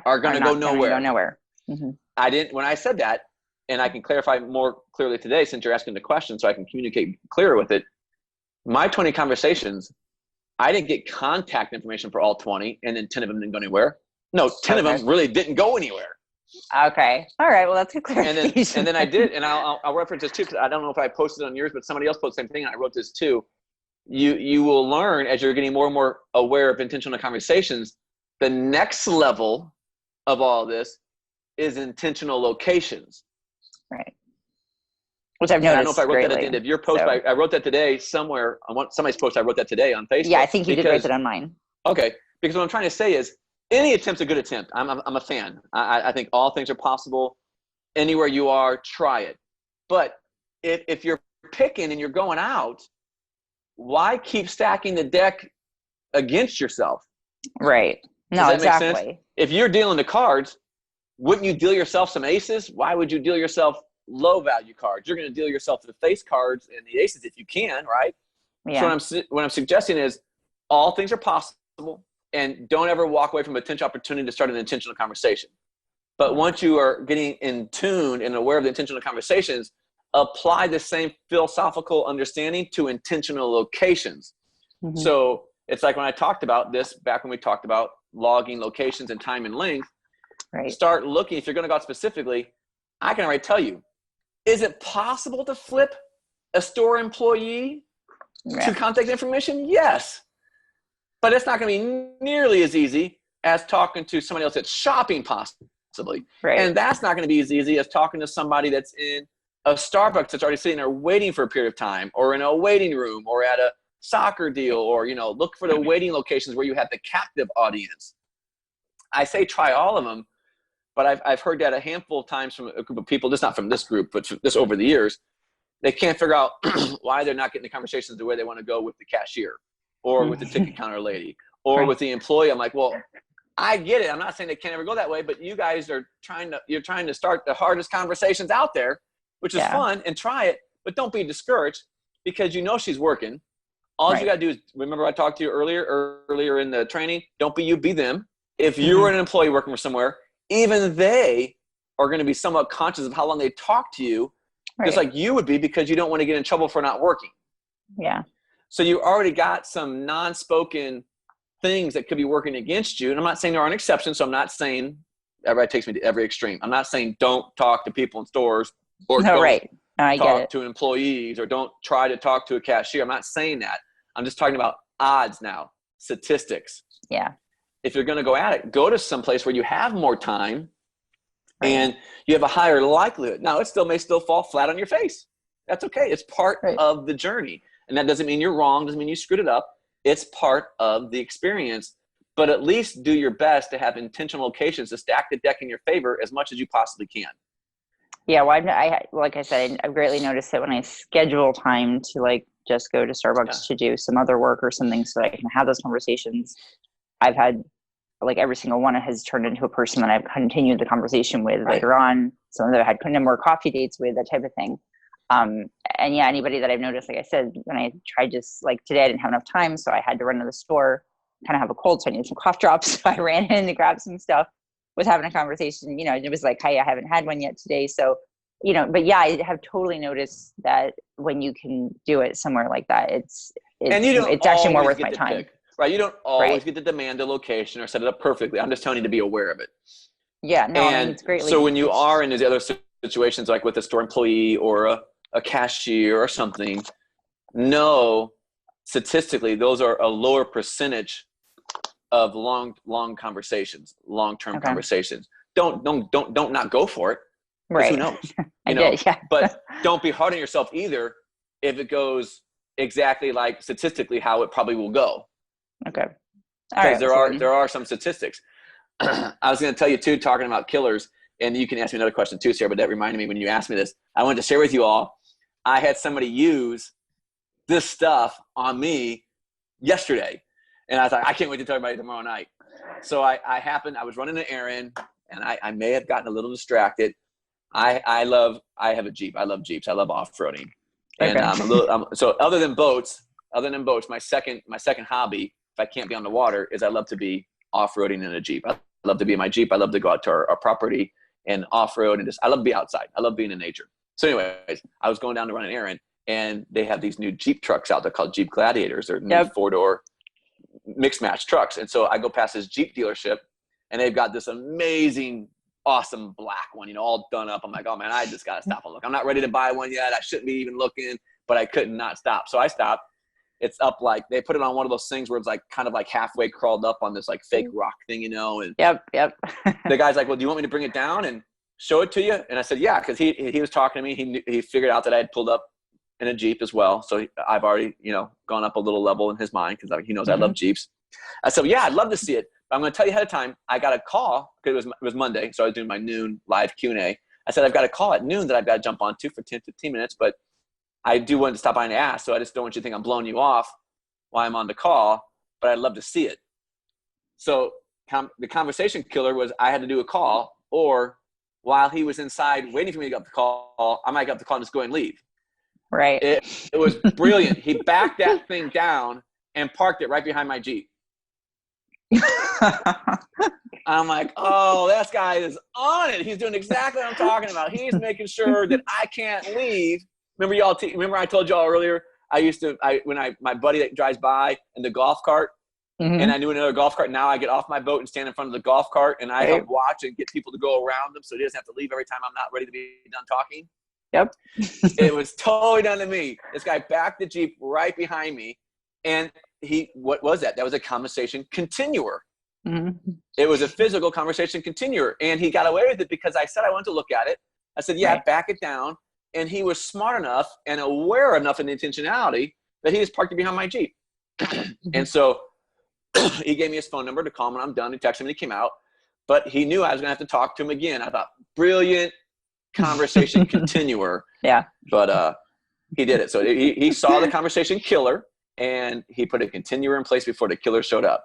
are going to go nowhere.
Go nowhere. Mm-hmm.
When I said that, and I can clarify more clearly today since you're asking the question so I can communicate clearer with it, my 20 conversations, I didn't get contact information for all 20, and then 10 of them didn't go anywhere. No, 10 of them really didn't go anywhere.
Okay. All right. Well, that's a clarification.
And then I did, and I'll reference this too, because I don't know if I posted on yours, but somebody else posted the same thing, and I wrote this too. You will learn as you're getting more and more aware of intentional conversations. The next level of all this is intentional locations.
Right. Which I've noticed.
I don't know if I wrote that at the end of your post, but I wrote that today somewhere on somebody's post. I wrote that today on Facebook.
Yeah, I think you did write that on mine.
Okay, because what I'm trying to say is any attempt's a good attempt. I'm a fan. I think all things are possible. Anywhere you are, try it. But if you're picking and you're going out, why keep stacking the deck against yourself?
Right. No,
Does that
exactly.
make sense? If you're dealing the cards, wouldn't you deal yourself some aces? Why would you deal yourself low value cards? You're going to deal yourself the face cards and the aces if you can, right?
Yeah.
So what I'm suggesting is all things are possible, and don't ever walk away from a potential opportunity to start an intentional conversation. But once you are getting in tune and aware of the intentional conversations, apply the same philosophical understanding to intentional locations. Mm-hmm. So it's like when I talked about this back when we talked about logging locations and time and length,
right.
Start looking. If you're going to go out specifically, I can already tell you, is it possible to flip a store employee to contact information? Yes. But it's not going to be nearly as easy as talking to somebody else that's shopping possibly.
Right.
And that's not going to be as easy as talking to somebody that's in a Starbucks that's already sitting there waiting for a period of time, or in a waiting room, or at a soccer deal, or, look for the waiting locations where you have the captive audience. I say try all of them, but I've heard that a handful of times from a group of people, just not from this group, but just over the years. They can't figure out why they're not getting the conversations the way they want to go with the cashier, or with the ticket counter lady, or with the employee. I'm like, well, I get it. I'm not saying they can't ever go that way, but you guys are you're trying to start the hardest conversations out there, which is fun, and try it, but don't be discouraged, because she's working. All you got to do is, remember I talked to you earlier in the training, don't be you, be them. If you're an employee working for somewhere, even they are going to be somewhat conscious of how long they talk to you, just like you would be, because you don't want to get in trouble for not working.
Yeah.
So you already got some non-spoken things that could be working against you. And I'm not saying there aren't exceptions. So I'm not saying everybody takes me to every extreme. I'm not saying don't talk to people in stores, or
I
talk to employees, or don't try to talk to a cashier. I'm not saying that. I'm just talking about odds now, statistics.
Yeah.
If you're going to go at it, go to some place where you have more time and you have a higher likelihood. Now, it may still fall flat on your face. That's okay. It's part of the journey. And that doesn't mean you're wrong. Doesn't mean you screwed it up. It's part of the experience. But at least do your best to have intentional locations to stack the deck in your favor as much as you possibly can.
Yeah. Well, like I said, I've greatly noticed that when I schedule time to just go to Starbucks to do some other work or something so that I can have those conversations, I've had every single one has turned into a person that I've continued the conversation with later on. Some that I had more coffee dates with, that type of thing. And anybody that I've noticed, like I said, when I tried today, I didn't have enough time. So I had to run to the store, kind of have a cold. So I needed some cough drops. So I ran in to grab some stuff, was having a conversation, it was like, hey, I haven't had one yet today. So, but I have totally noticed that when you can do it somewhere like that, it's actually more worth my time.
Right. You don't always get to demand a location or set it up perfectly. I'm just telling you to be aware of it.
Yeah. No,
and
it's great.
So when you are in these other situations, like with a store employee or a cashier or something, statistically, those are a lower percentage of long conversations, long-term conversations. Don't not go for it. Right. Who knows? But don't be hard on yourself either if it goes exactly like statistically how it probably will go.
Okay.
Because there are some statistics. I was going to tell you too, talking about killers, and you can ask me another question too, Sarah, but that reminded me when you asked me this. I wanted to share with you all, I had somebody use this stuff on me yesterday. And I thought, I can't wait to tell everybody tomorrow night. So I was running an errand, and I may have gotten a little distracted. I have a Jeep. I love Jeeps. I love off-roading. And so other than boats, my second hobby, if I can't be on the water, is I love to be off-roading in a Jeep. I love to be in my Jeep. I love to go out to our property and off-road, and I love to be outside. I love being in nature. So anyways, I was going down to run an errand, and they have these new Jeep trucks out there called Jeep Gladiators. They're new 4-door mixed match trucks. And so I go past this Jeep dealership, and they've got this amazing, awesome black one, all done up. I'm like, oh man, I just got to stop and look. I'm not ready to buy one yet. I shouldn't be even looking, but I could not stop. So I stopped. It's up they put it on one of those things where it's kind of halfway crawled up on this fake rock thing, and
Yep.
The guy's like, well, do you want me to bring it down and show it to you? And I said, yeah, because he was talking to me. He figured out that I had pulled up in a Jeep as well. So I've already, gone up a little level in his mind, because he knows I love Jeeps. I said, yeah, I'd love to see it. But I'm going to tell you ahead of time, I got a call, because it was Monday. So I was doing my noon live Q&A. I said, I've got a call at noon that I've got to jump on to for 10, 15 minutes, but I do want to stop by and ask. So I just don't want you to think I'm blowing you off while I'm on the call, but I'd love to see it. So the conversation killer was, I had to do a call, or while he was inside waiting for me to get up the call, I might get up the call and just go and leave.
Right.
It was brilliant. He backed that thing down and parked it right behind my Jeep. I'm like, oh, that guy is on it. He's doing exactly what I'm talking about. He's making sure that I can't leave. Remember I told y'all earlier, my buddy that drives by in the golf cart, and I knew another golf cart. Now I get off my boat and stand in front of the golf cart, and I help watch and get people to go around them so he doesn't have to leave every time I'm not ready to be done talking.
Yep.
It was totally done to me. This guy backed the Jeep right behind me, and what was that? That was a conversation continuer.
Mm-hmm.
It was a physical conversation continuer, and he got away with it because I said I wanted to look at it. I said, yeah,
Right.
back it down. And he was smart enough and aware enough in the intentionality that he just parked it behind my Jeep. And so he gave me his phone number to call him when I'm done. He texted me and he came out, but he knew I was going to have to talk to him again. I thought, brilliant conversation continuer.
Yeah.
But he did it. So he saw the conversation killer, and he put a continuer in place before the killer showed up.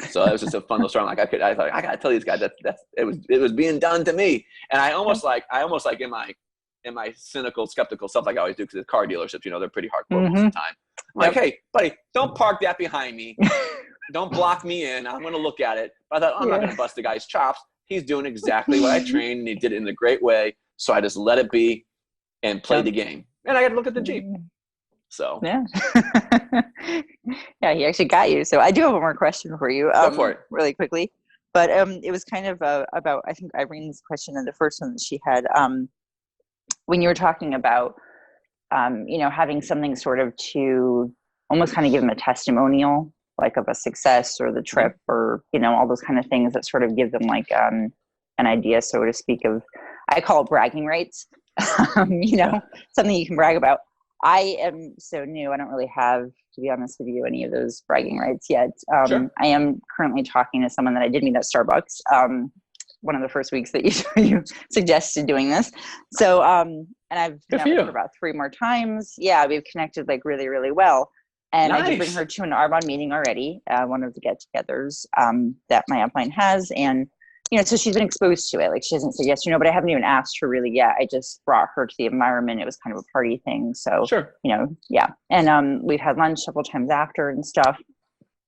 So it was just a fun little story. I'm like, I thought I gotta tell these guys that it was being done to me. And I almost like in my cynical, skeptical stuff, like I always do, because it's car dealerships, they're pretty hardcore most of the time. I'm like, hey, buddy, don't park that behind me. Don't block me in. I'm gonna look at it. But I thought, I'm not gonna bust the guy's chops. He's doing exactly what I trained, and he did it in a great way. So I just let it be and played the game. And I got to look at the Jeep. So
yeah. Yeah, he actually got you. So I do have one more question for you.
Go for it.
Really quickly. But it was kind of about, I think, Irene's question and the first one that she had. When you were talking about, having something sort of to almost kind of give them a testimonial, like of a success or the trip or, all those kind of things that sort of give them like an idea, so to speak, of, I call it bragging rights, something you can brag about. I am so new. I don't really have, to be honest with you, any of those bragging rights yet.
Sure.
I am currently talking to someone that I did meet at Starbucks. One of the first weeks that you suggested doing this. So, and I've met with her about 3 more times. Yeah, we've connected like really, really well. And I did bring her to an Arbonne meeting already, one of the get-togethers that my upline has. And, so she's been exposed to it. Like she hasn't said yes, but I haven't even asked her really yet. I just brought her to the environment. It was kind of a party thing. So,
sure.
Yeah. And we've had lunch several times after and stuff.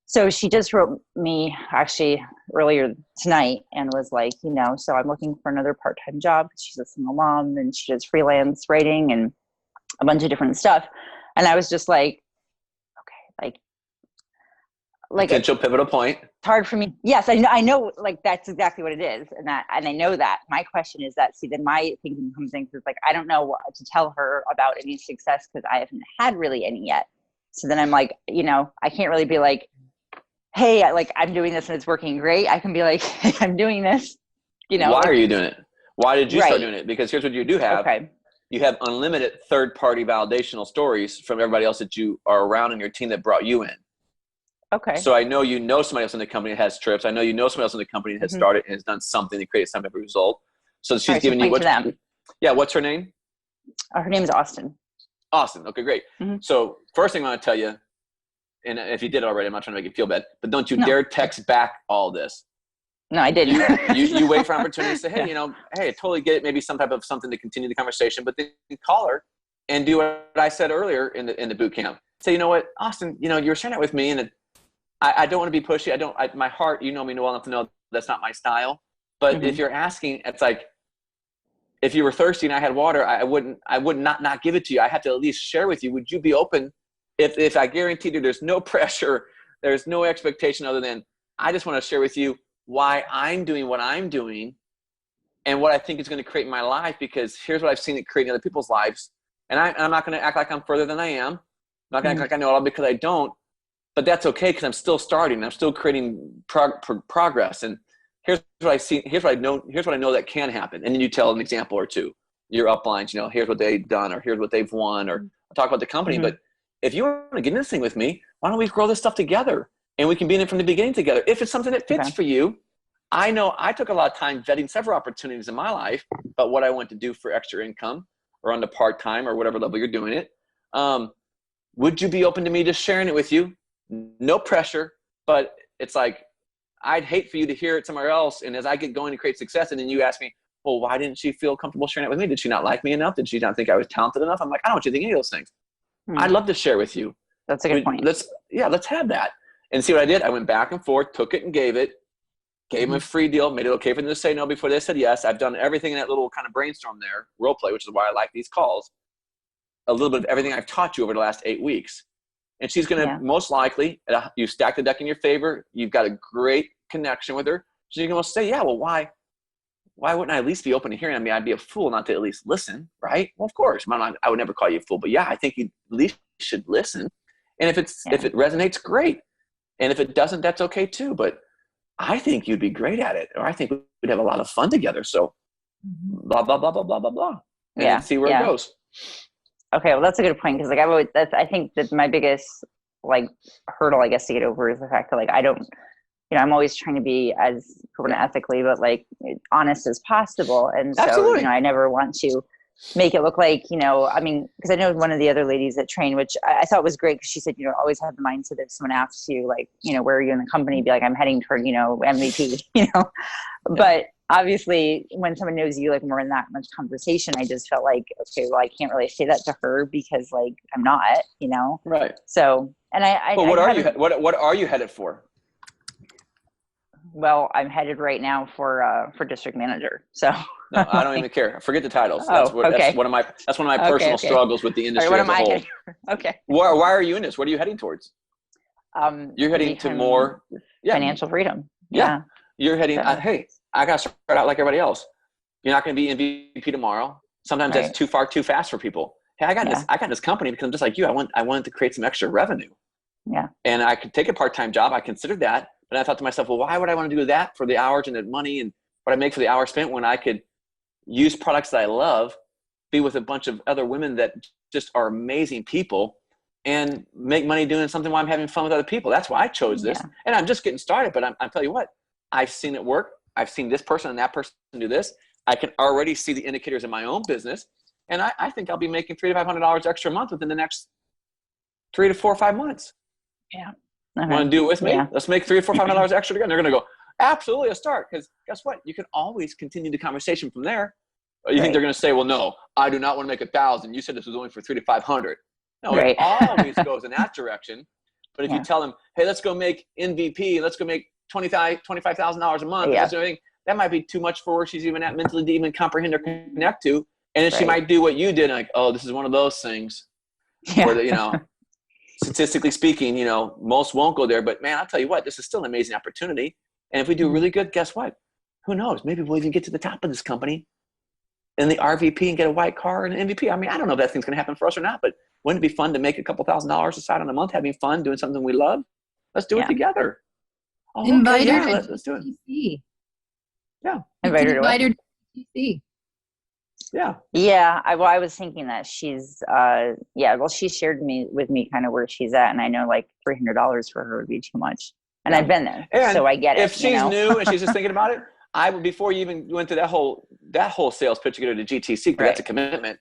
So she just wrote me actually earlier tonight and was like, so I'm looking for another part-time job. She's a single mom and she does freelance writing and a bunch of different stuff. And I was just like, okay, like
potential pivotal point.
It's hard for me. Yes, I know like that's exactly what it is. And I know that. My question is that, then my thinking comes in because like, I don't know what to tell her about any success because I haven't had really any yet. So then I'm like, I can't really be like, hey, I'm doing this and it's working great. I can be like, hey, I'm doing this.
Why are you doing it? Why did you start doing it? Because here's what you do have.
Okay.
You have unlimited third-party validational stories from everybody else that you are around in your team that brought you in.
Okay.
So I know somebody else in the company that has trips. I know somebody else in the company that has started and has done something to create some type of result. So she's giving you what's her name?
Her name is Austin.
Austin. Okay, great. Mm-hmm. So first thing I want to tell you, and if you did it already, I'm not trying to make you feel bad, but don't you dare text back all this.
No, I didn't.
You wait for opportunity to say, hey, hey, I totally get it. Maybe some type of something to continue the conversation, but then call her and do what I said earlier in the boot camp. Say, you know what, Austin, you were sharing it with me, and I don't want to be pushy. My heart, me well enough to know that's not my style. But if you're asking, it's like, if you were thirsty and I had water, I would not give it to you. I have to at least share with you. Would you be open? If I guaranteed you there's no pressure, there's no expectation other than I just want to share with you why I'm doing what I'm doing and what I think is going to create in my life, because here's what I've seen it create in other people's lives. And I'm not going to act like I'm further than I am. I'm not going to act like I know it all because I don't. But that's okay because I'm still starting. I'm still creating progress. And here's what I see. Here's what I know. Here's what I know that can happen. And then you tell an example or two. Your uplines, here's what they've done, or here's what they've won, or talk about the company. But if you want to get in this thing with me, why don't we grow this stuff together? And we can be in it from the beginning together. If it's something that fits for you, I know I took a lot of time vetting several opportunities in my life, but what I want to do for extra income or on the part-time or whatever level you're doing it. Would you be open to me just sharing it with you? No pressure, but it's like, I'd hate for you to hear it somewhere else. And as I get going to create success, and then you ask me, well, why didn't she feel comfortable sharing it with me? Did she not like me enough? Did she not think I was talented enough? I'm like, I don't want you to think any of those things. I'd love to share with you.
That's a good point.
Let's have that. And see what I did? I went back and forth, took it and gave them a free deal, made it okay for them to say no before they said yes. I've done everything in that little kind of brainstorm there, role play, which is why I like these calls. A little bit of everything I've taught you over the last 8 weeks. And she's going to most likely, you stack the deck in your favor. You've got a great connection with her. She's going to say, yeah, well, why wouldn't I at least be open to hearing? I mean, I'd be a fool not to at least listen, right? Well, of course, I would never call you a fool, but yeah, I think you at least should listen. And if it resonates, great. And if it doesn't, that's okay too. But I think you'd be great at it, or I think we'd have a lot of fun together. So blah, blah, blah, blah, blah, blah, blah. And
Yeah,
then see where
yeah.
it goes.
Okay, well, that's a good point because like I think that my biggest like hurdle, I guess, to get over is the fact that like I don't, I'm always trying to be as ethically, but like honest as possible, and so
Absolutely.
I never want to make it look like I mean, because I know one of the other ladies that trained, which I thought was great, because she said always have the mindset that if someone asks you like where are you in the company, be like I'm heading toward MVP, but obviously when someone knows you like more in that much conversation, I just felt like, okay, well, I can't really say that to her because like I'm not,
Right.
so and I
Well, what
I
what are you headed for?
well, I'm headed right now for district manager, so
No, I don't even care. Forget the titles.
Oh,
That's
okay.
one of my personal
Okay.
struggles with the
All
industry
right,
as a whole.
Okay.
Why are you in this? What are you heading towards? You're heading to
become
more
financial freedom.
Yeah. You're heading.
So-
Hey, I got to start out like everybody else. You're not going to be MVP tomorrow. Sometimes
Right.
that's too far, too fast for people. Hey, I got this company because I'm just like you. I wanted to create some extra revenue.
Yeah.
And I could take a part-time job. I considered that, but I thought to myself, well, why would I want to do that for the hours and the money and what I make for the hour spent when I could use products that I love, be with a bunch of other women that just are amazing people, and make money doing something while I'm having fun with other people. That's why I chose this.
Yeah.
And I'm just getting started, but I'm telling you what, I've seen it work. I've seen this person and that person do this. I can already see the indicators in my own business. And I think I'll be making $300 to $500 extra a month within the next 3 to 4 or 5 months.
Yeah.
Want to do it with me?
Yeah.
Let's make $300 or $400 extra together. And they're going to go, absolutely, a start. Because guess what? You can always continue the conversation from there. Or you think they're going to say, well, no, I do not want to make 1,000. You said this was only for 300 to 500. No,
Right.
it always goes in that direction. But if
Yeah.
you tell them, hey, let's go make MVP, let's go make $25,000 a month,
Yeah.
that might be too much for where she's even at mentally to even comprehend or connect to. And then she
Right.
might do what you did, like, oh, this is one of those things
Yeah.
where, statistically speaking, most won't go there. But man, I'll tell you what, this is still an amazing opportunity. And if we do really good, guess what? Who knows? Maybe we'll even get to the top of this company in the RVP and get a white car and an MVP. I mean, I don't know if that thing's going to happen for us or not, but wouldn't it be fun to make a couple $1,000s aside on a month, having fun, doing something we love? Let's do it together. Oh, okay,
Invite her
yeah,
to
let's do it.
GTC.
Yeah.
Invite her to what?
Invite her to GTC.
Yeah.
Yeah, I was thinking that she's she shared with me kind of where she's at, and I know like $300 for her would be too much, and I've been there,
And
so I get it.
If she's new and she's just thinking about it, I would, before you even went to that whole sales pitch to get her to GTC, because that's a commitment.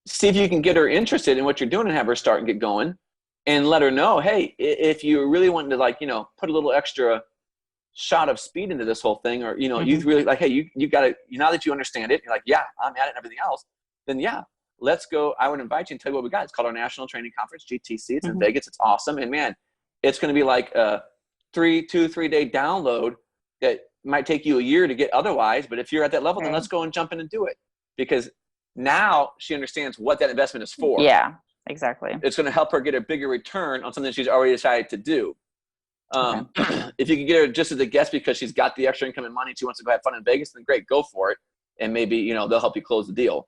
See if you can get her interested in what you're doing and have her start and get going, and let her know, hey, if you really want to put a little extra shot of speed into this whole thing, or you really like, hey, you got to, now that you understand it, you're like, yeah, I'm at it and everything else, then yeah, let's go. I would invite you and tell you what we got. It's called our National Training Conference, GTC. It's in Vegas. It's awesome. And man, it's going to be like a 3 day download that might take you a year to get otherwise. But if you're at that level, then let's go and jump in and do it, because now she understands what that investment is for.
Yeah, exactly.
It's going to help her get a bigger return on something she's already decided to do. If you can get her just as a guest because she's got the extra income and money, she wants to go have fun in Vegas, then great, go for it. And maybe, they'll help you close the deal.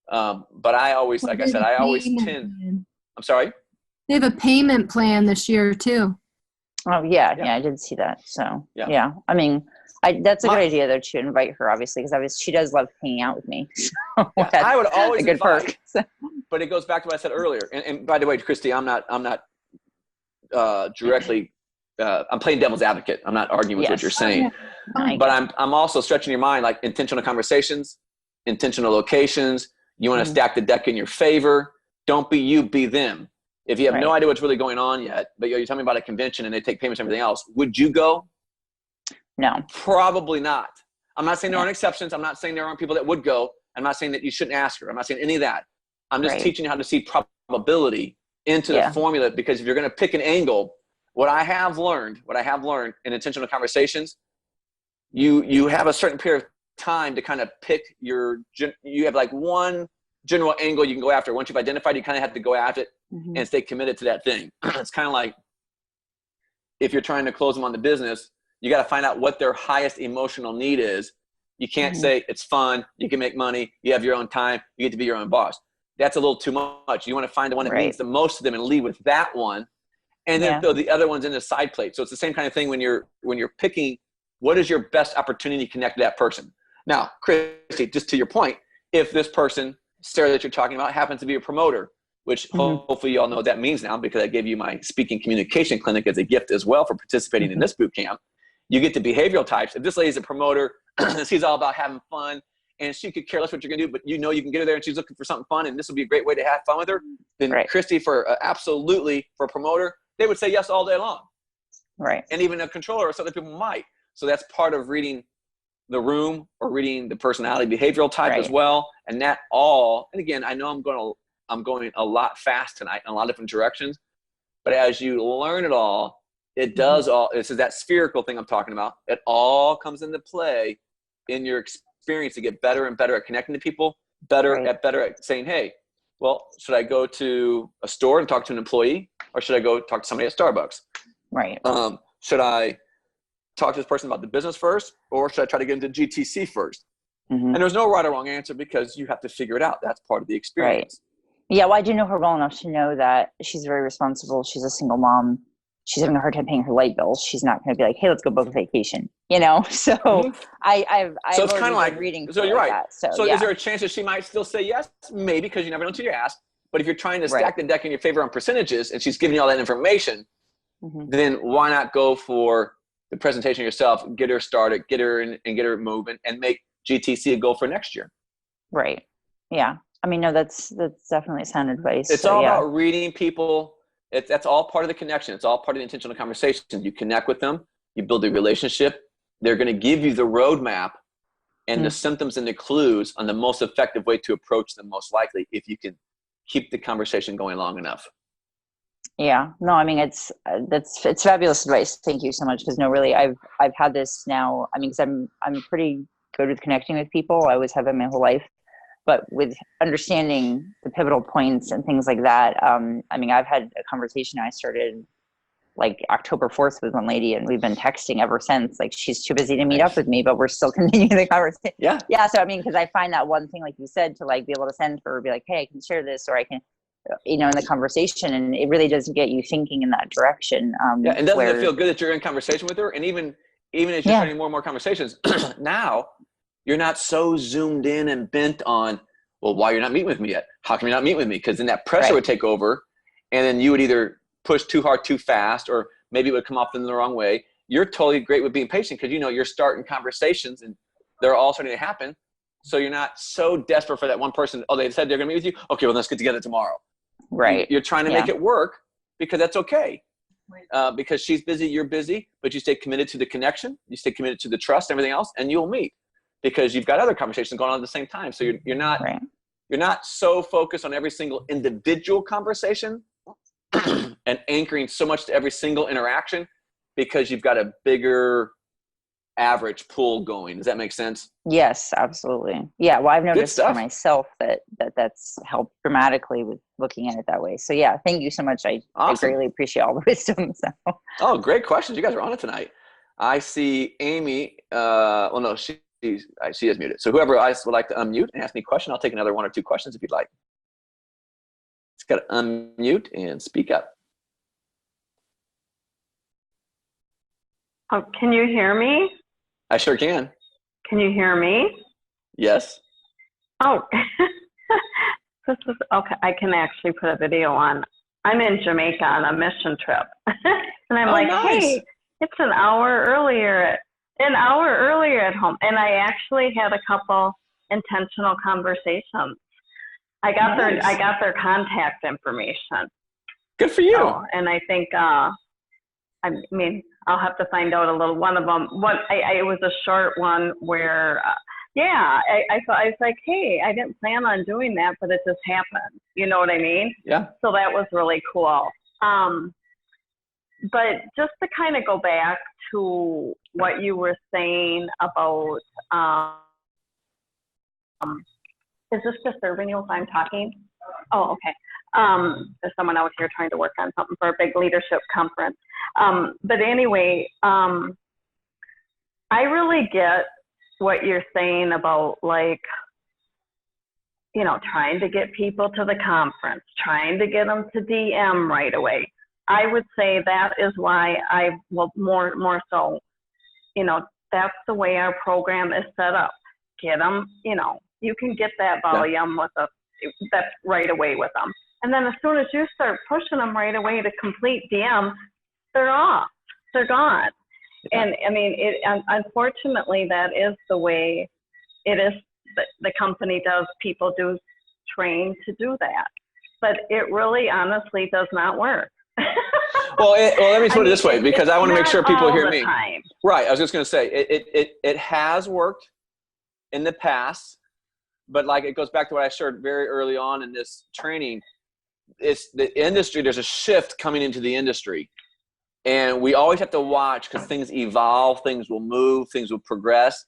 But I always, like I said, I always tend, I'm sorry?
They have a payment plan this year too.
Oh yeah, I did see that. So
Yeah.
I mean, that's a good idea though, to invite her, obviously, because she does love hanging out with me. So
I would always
a good
invite,
perk.
but it goes back to what I said earlier. And by the way, Christy, I'm not directly, I'm playing devil's advocate. I'm not arguing with what you're saying, but I'm also stretching your mind, like intentional conversations, intentional locations. You want to stack the deck in your favor. Don't be you, be them. If you have no idea what's really going on yet, but you're telling me about a convention and they take payments and everything else, would you go?
No.
Probably not. I'm not saying there aren't exceptions. I'm not saying there aren't people that would go. I'm not saying that you shouldn't ask her. I'm not saying any of that. I'm just teaching you how to see probability into the formula, because if you're going to pick an angle, what I have learned in intentional conversations, you have a certain period of time to kind of pick you have like one general angle you can go after. Once you've identified, you kind of have to go after it and stay committed to that thing. It's kind of like if you're trying to close them on the business, you got to find out what their highest emotional need is. You can't say it's fun, you can make money, you have your own time, you get to be your own boss. That's a little too much. You want to find the one that means the most to them and lead with that one, and then throw the other ones in the side plate. So it's the same kind of thing when you're picking what is your best opportunity to connect to that person? Now, Christy, just to your point, if this person, Sarah, that you're talking about happens to be a promoter, which hopefully you all know what that means now because I gave you my speaking communication clinic as a gift as well for participating in this boot camp. You get the behavioral types. If this lady's a promoter, she's all about having fun, and she could care less what you're going to do, but you know you can get her there and she's looking for something fun, and this would be a great way to have fun with her, then Christy, for absolutely for a promoter, they would say yes all day long.
Right.
And even a controller or some other people might. So that's part of reading the room or reading the personality behavioral type as well. And that all, and again, I know I'm going a lot fast tonight in a lot of different directions, but as you learn it all, it does all, this is that spherical thing I'm talking about. It all comes into play in your experience to get better and better at connecting to people, better at saying, hey, well, should I go to a store and talk to an employee, or should I go talk to somebody at Starbucks?
Right.
Should I talk to this person about the business first, or should I try to get into GTC first? And there's no right or wrong answer because you have to figure it out. That's part of the experience.
Right. Yeah, well, I do know her well enough to know that she's very responsible. She's a single mom. She's having a hard time paying her light bills. She's not going to be like, hey, let's go book a vacation, you know? So I've
so it's kind of like
reading.
So you're right.
That. So
is there a chance that she might still say yes? Maybe, because you never know until you ask. But if you're trying to stack the deck in your favor on percentages and she's giving you all that information, then why not go for the presentation yourself, get her started, get her in and get her moving, and make GTC a goal for next year.
Right. Yeah. I mean, no, that's definitely sound advice.
It's all about reading people. That's all part of the connection. It's all part of the intentional conversation. You connect with them. You build a relationship. They're going to give you the roadmap and the symptoms and the clues on the most effective way to approach them most likely if you can keep the conversation going long enough.
Yeah, no, I mean, it's fabulous advice. Thank you so much. Because no, really, I've had this now. I mean, because I'm pretty good with connecting with people. I always have been my whole life, but with understanding the pivotal points and things like that. I mean, I've had a conversation I started like October 4th with one lady, and we've been texting ever since. Like, she's too busy to meet up with me, but we're still continuing the conversation. Yeah. So I mean, because I find that one thing, like you said, to like be able to send her, be like, hey, I can share this, or I can, you know, in the conversation, and it really does get you thinking in that direction.
And doesn't it feel good that you're in conversation with her? And even as you're starting more and more conversations, now you're not so zoomed in and bent on, well, why you're not meeting with me yet? How come you're not meeting with me? Because then that pressure would take over, and then you would either push too hard, too fast, or maybe it would come off in the wrong way. You're totally great with being patient because, you know, you're starting conversations and they're all starting to happen. So you're not so desperate for that one person. Oh, they said they're going to meet with you. Okay, well, let's get together tomorrow.
Right.
You're trying to make it work because that's okay. Because she's busy, you're busy, but you stay committed to the connection. You stay committed to the trust, everything else, and you'll meet because you've got other conversations going on at the same time. So you're not so focused on every single individual conversation and anchoring so much to every single interaction because you've got a bigger average pool going. Does that make sense?
Yes, absolutely. Yeah. Well, I've noticed for myself that's helped dramatically with looking at it that way. So yeah, thank you so much. I greatly appreciate all the wisdom. So.
Oh, great questions. You guys are on it tonight. I see Amy. Well, no, she is muted. So whoever else would like to unmute and ask me a question, I'll take another one or two questions if you'd like. It's got to unmute and speak up.
Oh, can you hear me?
I sure can.
Can you hear me?
Yes.
Oh, this is okay. I can actually put a video on. I'm in Jamaica on a mission trip, and I'm
nice.
Hey, it's an hour earlier at home, and I actually had a couple intentional conversations. I got their contact information.
Good for you.
So, and I think I mean, I'll have to find out a little. One of them, it was a short one where, I thought, I was like, hey, I didn't plan on doing that, but it just happened. You know what I mean?
Yeah.
So that was really cool. But just to kind of go back to what you were saying about, is this disturbing you if I'm talking? Oh, okay. There's someone out here trying to work on something for a big leadership conference. But anyway, I really get what you're saying about, like, you know, trying to get people to the conference, trying to get them to DM right away. I would say that is why I will more so, you know, that's the way our program is set up. Get them, you know, you can get that volume with that's right away with them. And then as soon as you start pushing them right away to complete DM, they're off, they're gone. And I mean, unfortunately, that is the way it is. The company does, people do train to do that, but it really honestly does not work.
Well, let me put it this way, because I want to make sure people hear me.
Time.
Right. I was just going to say it has worked in the past, but like it goes back to what I shared very early on in this training. It's the industry. There's a shift coming into the industry, and we always have to watch because things evolve, things will move, things will progress.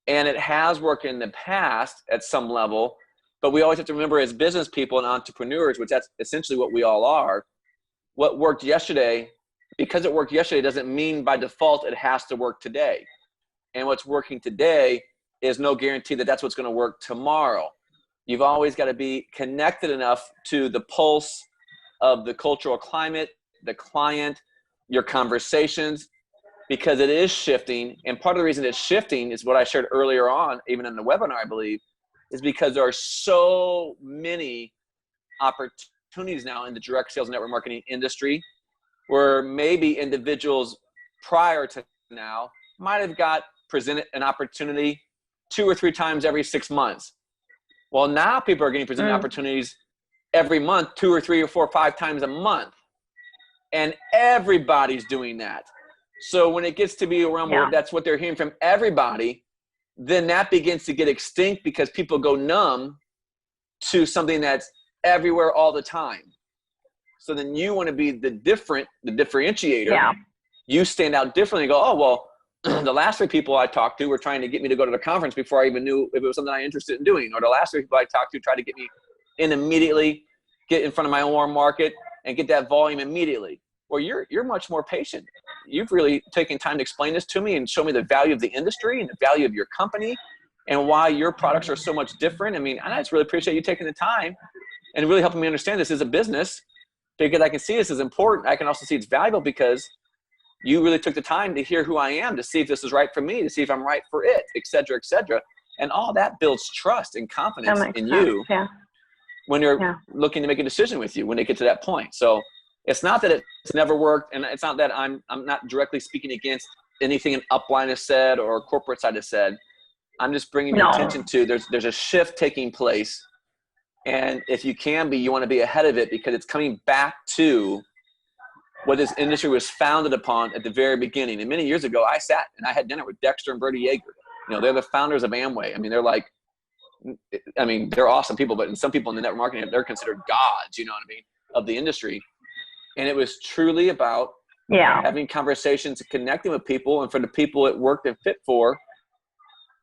And it has worked in the past at some level, but we always have to remember as business people and entrepreneurs, which that's essentially what we all are, what worked yesterday, because it worked yesterday doesn't mean by default it has to work today. And what's working today is no guarantee that that's what's going to work tomorrow. You've always got to be connected enough to the pulse of the cultural climate, the client, your conversations, because it is shifting. And part of the reason it's shifting is what I shared earlier on, even in the webinar, I believe, is because there are so many opportunities now in the direct sales network marketing industry where maybe individuals prior to now might have got presented an opportunity 2 or 3 times every 6 months. Well, now people are getting presented opportunities every month, 2 or 3 or 4 or 5 times a month. And everybody's doing that. So when it gets to be a realm where that's what they're hearing from everybody, then that begins to get extinct because people go numb to something that's everywhere all the time. So then you want to be the differentiator. Yeah. You stand out differently and go, oh, well, the last 3 people I talked to were trying to get me to go to the conference before I even knew if it was something I'm interested in doing. Or the last 3 people I talked to tried to get me in immediately, get in front of my own warm market, and get that volume immediately. Well, you're much more patient. You've really taken time to explain this to me and show me the value of the industry and the value of your company and why your products are so much different. I mean, I just really appreciate you taking the time and really helping me understand this as a business, because I can see this is important. I can also see it's valuable because you really took the time to hear who I am, to see if this is right for me, to see if I'm right for it, et cetera, et cetera. And all that builds trust and confidence in you when you're looking to make a decision with you when they get to that point. So it's not that it's never worked, and it's not that I'm not directly speaking against anything an upline has said or corporate side has said. I'm just bringing your attention to there's a shift taking place, and if you can be, you want to be ahead of it because it's coming back to what this industry was founded upon at the very beginning. And many years ago, I sat and I had dinner with Dexter and Bertie Yeager. You know, they're the founders of Amway. I mean, they're awesome people, but some people in the network marketing, they're considered gods, you know what I mean, of the industry. And it was truly about having conversations and connecting with people. And for the people it worked and fit for,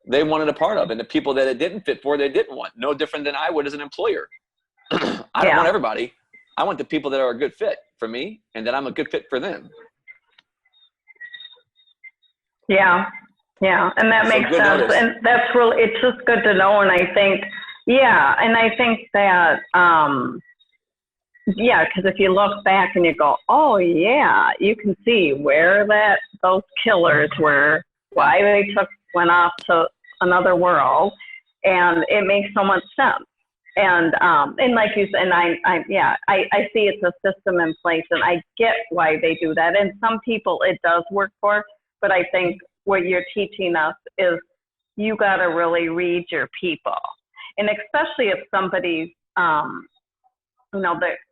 they wanted a part of. And the people that it didn't fit for, they didn't want. No different than I would as an employer. I don't want everybody. I want the people that are a good fit for me and that I'm a good fit for them.
Yeah. Yeah. And that makes sense. Notice. And that's really, it's just good to know. And I think, and I think that, because if you look back and you go, oh yeah, you can see where those killers were, why they went off to another world, and it makes so much sense. And like you said, and I see it's a system in place, and I get why they do that. And some people it does work for, but I think what you're teaching us is you got to really read your people, and especially if somebody's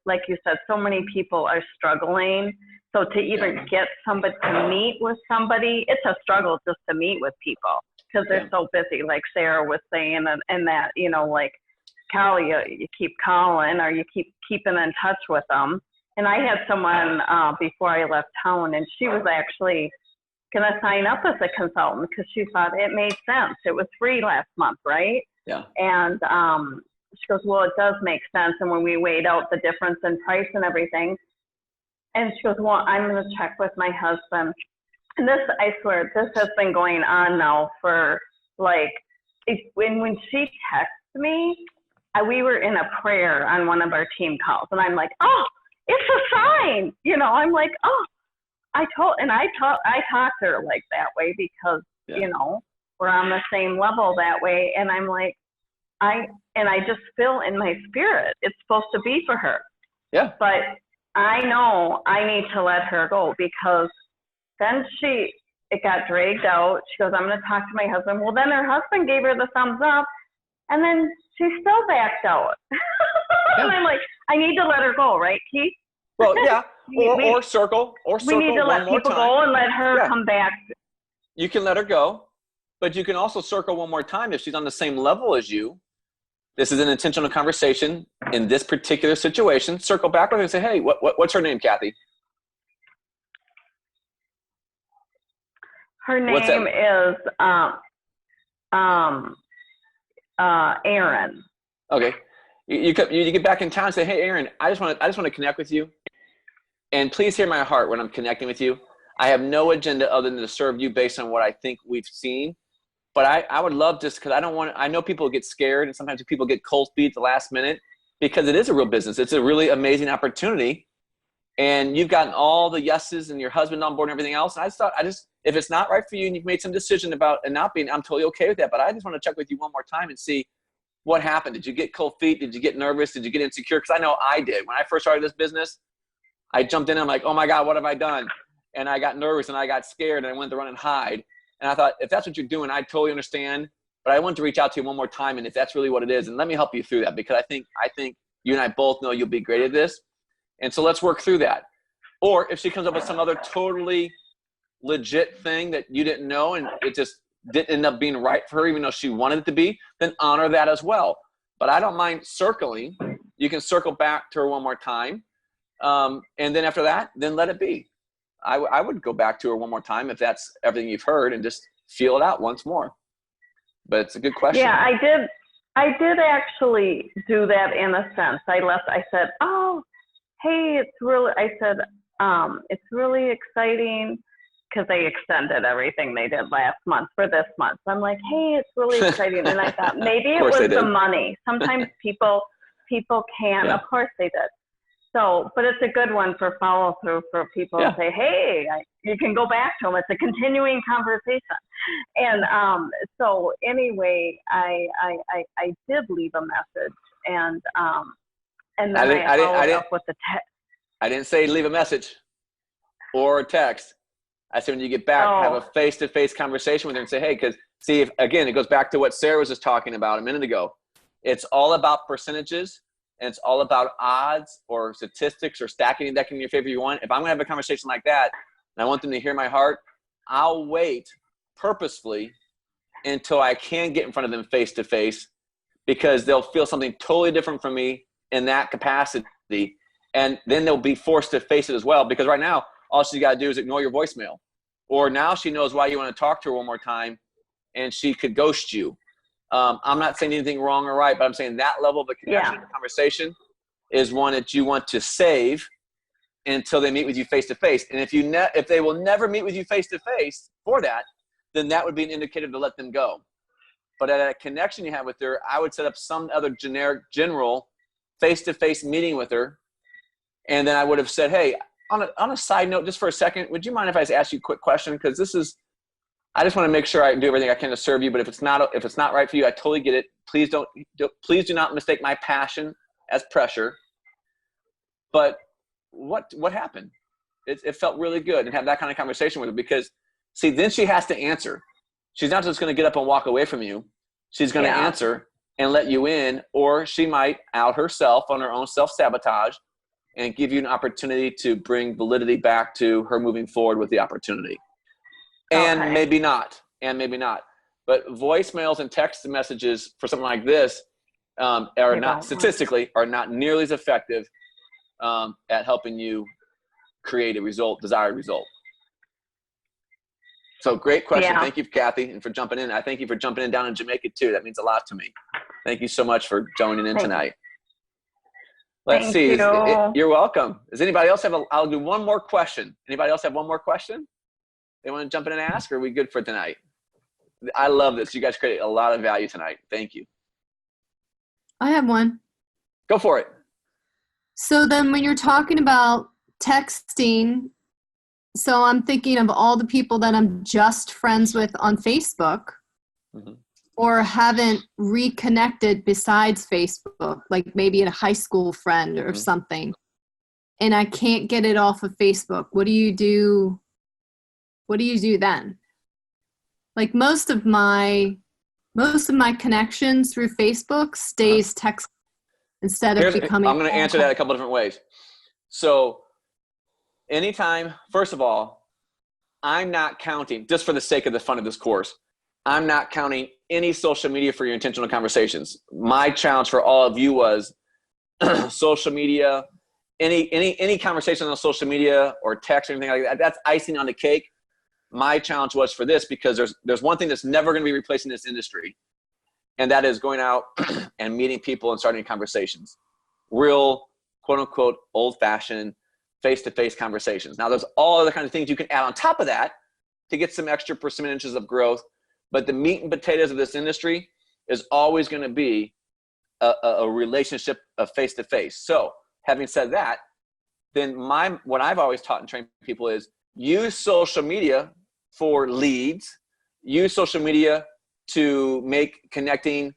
like you said, so many people are struggling. So to even get somebody to meet with somebody, it's a struggle just to meet with people because they're so busy, like Sarah was saying, and that, like, Cal, you keep calling or you keep keeping in touch with them. And I had someone before I left town, and she was actually going to sign up as a consultant because she thought it made sense. It was free last month, right? Yeah. And she goes, well, it does make sense. And when we weighed out the difference in price and everything, and she goes, well, I'm going to check with my husband. And this, I swear, this has been going on now for like, when she texted me, we were in a prayer on one of our team calls. And I'm like, oh, it's a sign. I'm like, oh, I talk to her like that way because
Yeah.
you know, we're on the same level that way. And I'm like, I just feel in my spirit, it's supposed to be for her.
Yeah.
But I know I need to let her go, because then it got dragged out. She goes, I'm going to talk to my husband. Well, then her husband gave her the thumbs up, and then she still backed out. And I'm like, I need to let her go, right, Keith?
Well, yeah. Or circle
We need to
one
let
more
people
time.
go and let her come back.
You can let her go, but you can also circle one more time if she's on the same level as you. This is an intentional conversation in this particular situation. Circle back with her and say, hey, what's her name, Kathy?
Her name is Erin.
Okay. You get back in town and say, hey, Erin, I just want to connect with you. And please hear my heart when I'm connecting with you. I have no agenda other than to serve you based on what I think we've seen. But I would love just, because I know people get scared, and sometimes people get cold feet at the last minute, because it is a real business. It's a really amazing opportunity. And you've gotten all the yeses and your husband on board and everything else. And I just thought, if it's not right for you and you've made some decision about it not being, I'm totally okay with that. But I just want to check with you one more time and see what happened. Did you get cold feet? Did you get nervous? Did you get insecure? Because I know I did. When I first started this business, I jumped in and I'm like, oh my God, what have I done? And I got nervous and I got scared and I went to run and hide. And I thought, if that's what you're doing, I totally understand. But I want to reach out to you one more time, and if that's really what it is, and let me help you through that, because I think you and I both know you'll be great at this. And so let's work through that. Or if she comes up with some other totally legit thing that you didn't know and it just didn't end up being right for her, even though she wanted it to be, then honor that as well. But I don't mind circling. You can circle back to her one more time. And then after that, then let it be. I would go back to her one more time if that's everything you've heard, and just feel it out once more. But it's a good question.
Yeah, I did actually do that in a sense. I said, oh, hey, it's really exciting, because they extended everything they did last month for this month. So I'm like, hey, it's really exciting. And I thought maybe it was the money. Sometimes people can, of course they did. So, but it's a good one for follow through for people to say, hey, you can go back to them. It's a continuing conversation. And so anyway, I did leave a message, and then I followed up with the text.
I didn't say leave a message or a text. I said when you get back, have a face-to-face conversation with her and say, hey, because see, if, again, it goes back to what Sarah was just talking about a minute ago. It's all about percentages. And it's all about odds or statistics or stacking and decking in your favor you want. If I'm going to have a conversation like that and I want them to hear my heart, I'll wait purposefully until I can get in front of them face to face, because they'll feel something totally different from me in that capacity. And then they'll be forced to face it as well, because right now, all she's got to do is ignore your voicemail. Or now she knows why you want to talk to her one more time, and she could ghost you. I'm not saying anything wrong or right, but I'm saying that level of a connection conversation is one that you want to save until they meet with you face to face. And if they will never meet with you face to face for that, then that would be an indicator to let them go. But at a connection you have with her, I would set up some other general face to face meeting with her. And then I would have said, hey, on a side note, just for a second, would you mind if I just ask you a quick question? Because I just want to make sure I do everything I can to serve you. But if it's not right for you, I totally get it. Please do not mistake my passion as pressure. But what happened? It felt really good, and have that kind of conversation with her, because see, then she has to answer. She's not just going to get up and walk away from you. She's going to answer and let you in, or she might out herself on her own self-sabotage and give you an opportunity to bring validity back to her moving forward with the opportunity. And maybe not. But voicemails and text messages for something like this are not nearly as effective at helping you create a desired result. So great question.
Yeah.
Thank you, Kathy, and for jumping in. I thank you for jumping in down in Jamaica too. That means a lot to me. Thank you so much for joining in tonight. Let's see. You're welcome. Does anybody else I'll do one more question. Anybody else have one more question they want to jump in and ask, or are we good for tonight? I love this. You guys created a lot of value tonight. Thank you.
I have one.
Go for it.
So then when you're talking about texting So I'm thinking of all the people that I'm just friends with on Facebook
Mhm.
or haven't reconnected besides Facebook, like maybe a high school friend or
Mhm.
something. And I can't get it off of Facebook. What do you do? What do you do then? Like most of my connections through Facebook stays text instead of
I'm
becoming
going to
phone
answer
call.
that a couple different ways. So anytime, first of all, I'm not counting, just for the sake of the fun of this course, I'm not counting any social media for your intentional conversations. My challenge for all of you was social media, any conversation on social media or text or anything like that, that's icing on the cake. My challenge was for this because there's one thing that's never going to be replaced in this industry, and that is going out and meeting people and starting conversations. Real, quote unquote, old fashioned, face-to-face conversations. Now, there's all other kinds of things you can add on top of that to get some extra percentages of growth. But the meat and potatoes of this industry is always going to be a relationship of face-to-face. So having said that, then what I've always taught and trained people is use social media for leads, use social media to make connecting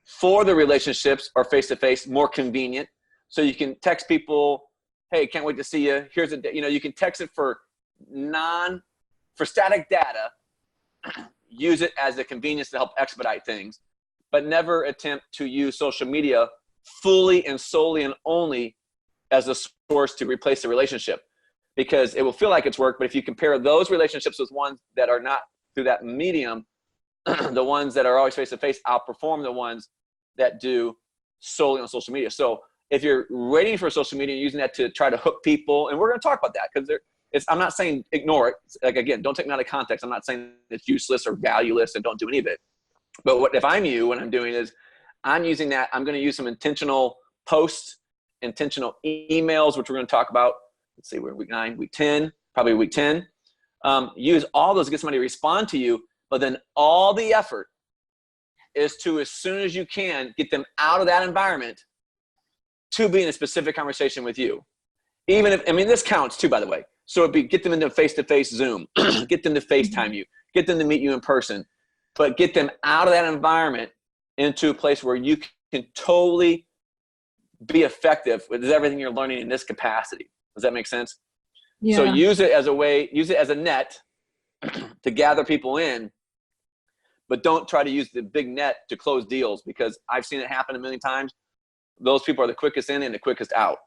for the relationships or face-to-face more convenient. So you can text people, hey, can't wait to see you. Here's you can text it for static data, use it as a convenience to help expedite things, but never attempt to use social media fully and solely and only as a source to replace the relationship, because it will feel like it's work. But if you compare those relationships with ones that are not through that medium, the ones that are always face-to-face outperform the ones that do solely on social media. So if you're waiting for social media and using that to try to hook people, and we're going to talk about that because I'm not saying ignore it. Like, again, don't take me out of context. I'm not saying it's useless or valueless and don't do any of it. But if I'm you, what I'm doing is I'm using that. I'm going to use some intentional posts, intentional emails, which we're going to talk about. Let's see, we're week 9, week 10, probably week 10. Use all those to get somebody to respond to you. But then all the effort is to, as soon as you can, get them out of that environment to be in a specific conversation with you. Even if, this counts too, by the way. So it'd be get them into face-to-face Zoom, get them to FaceTime you, get them to meet you in person, but get them out of that environment into a place where you can totally be effective with everything you're learning in this capacity. Does that make sense?
Yeah.
So use it as a net to gather people in, but don't try to use the big net to close deals, because I've seen it happen a million times. Those people are the quickest in and the quickest out.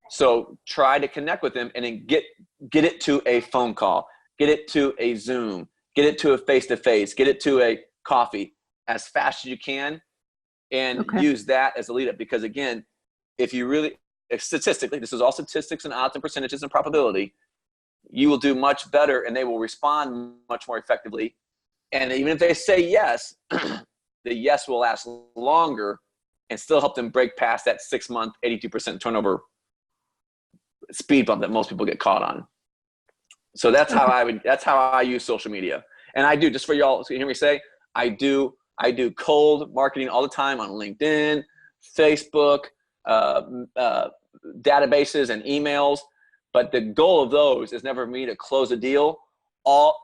So try to connect with them and then get it to a phone call, get it to a Zoom, get it to a face-to-face, get it to a coffee as fast as you can, and use that as a lead up. Because again, if you really, statistically, this is all statistics and odds and percentages and probability, you will do much better and they will respond much more effectively. And even if they say yes, the yes will last longer and still help them break past that 6-month, 82% turnover speed bump that most people get caught on. So that's how I use social media. And I do, just for y'all, so you hear me say, I do cold marketing all the time on LinkedIn, Facebook, databases and emails. But the goal of those is never for me to close a deal.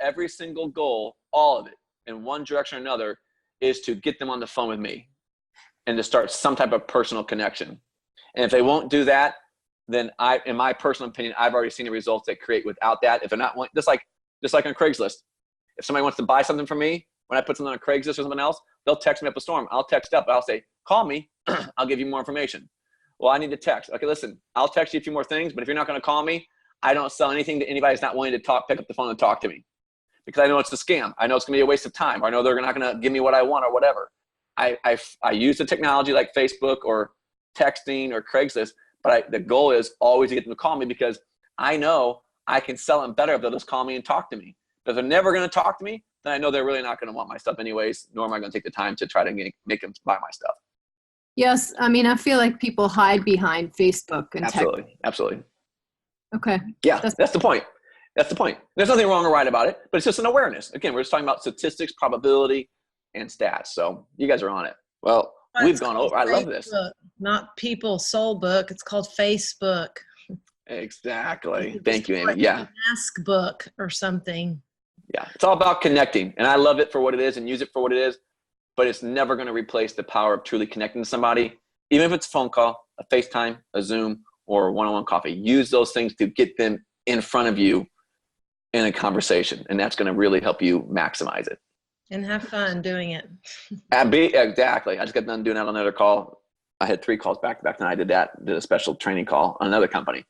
Every single goal, all of it, in one direction or another, is to get them on the phone with me and to start some type of personal connection. And if they won't do that, then in my personal opinion, I've already seen the results they create without that. If they're not, just like on Craigslist, if somebody wants to buy something from me, when I put something on Craigslist or something else, they'll text me up a storm. I'll text up. I'll say, call me. I'll give you more information. Well, I need to text. Okay, listen, I'll text you a few more things, but if you're not going to call me, I don't sell anything to anybody who's not willing to pick up the phone and talk to me, because I know it's a scam. I know it's going to be a waste of time. Or I know they're not going to give me what I want or whatever. I use the technology like Facebook or texting or Craigslist, but the goal is always to get them to call me, because I know I can sell them better if they'll just call me and talk to me. But if they're never going to talk to me, then I know they're really not going to want my stuff anyways, nor am I going to take the time to try to make them buy my stuff.
Yes. I feel like people hide behind Facebook and
Absolutely.
Okay.
Yeah, that's the point. There's nothing wrong or right about it, but it's just an awareness. Again, we're just talking about statistics, probability, and stats. So you guys are on it. Well, we've gone over. I love this.
Not People Soul Book. It's called Facebook.
Exactly.
could
Thank
just
you,
put
Amy. Yeah.
Ask book or something.
Yeah. It's all about connecting. And I love it for what it is and use it for what it is, but it's never going to replace the power of truly connecting to somebody, even if it's a phone call, a FaceTime, a Zoom, or a one-on-one coffee. Use those things to get them in front of you in a conversation, and that's going to really help you maximize it.
And have fun doing it.
Exactly. I just got done doing that on another call. I had 3 calls back to back, and I did a special training call on another company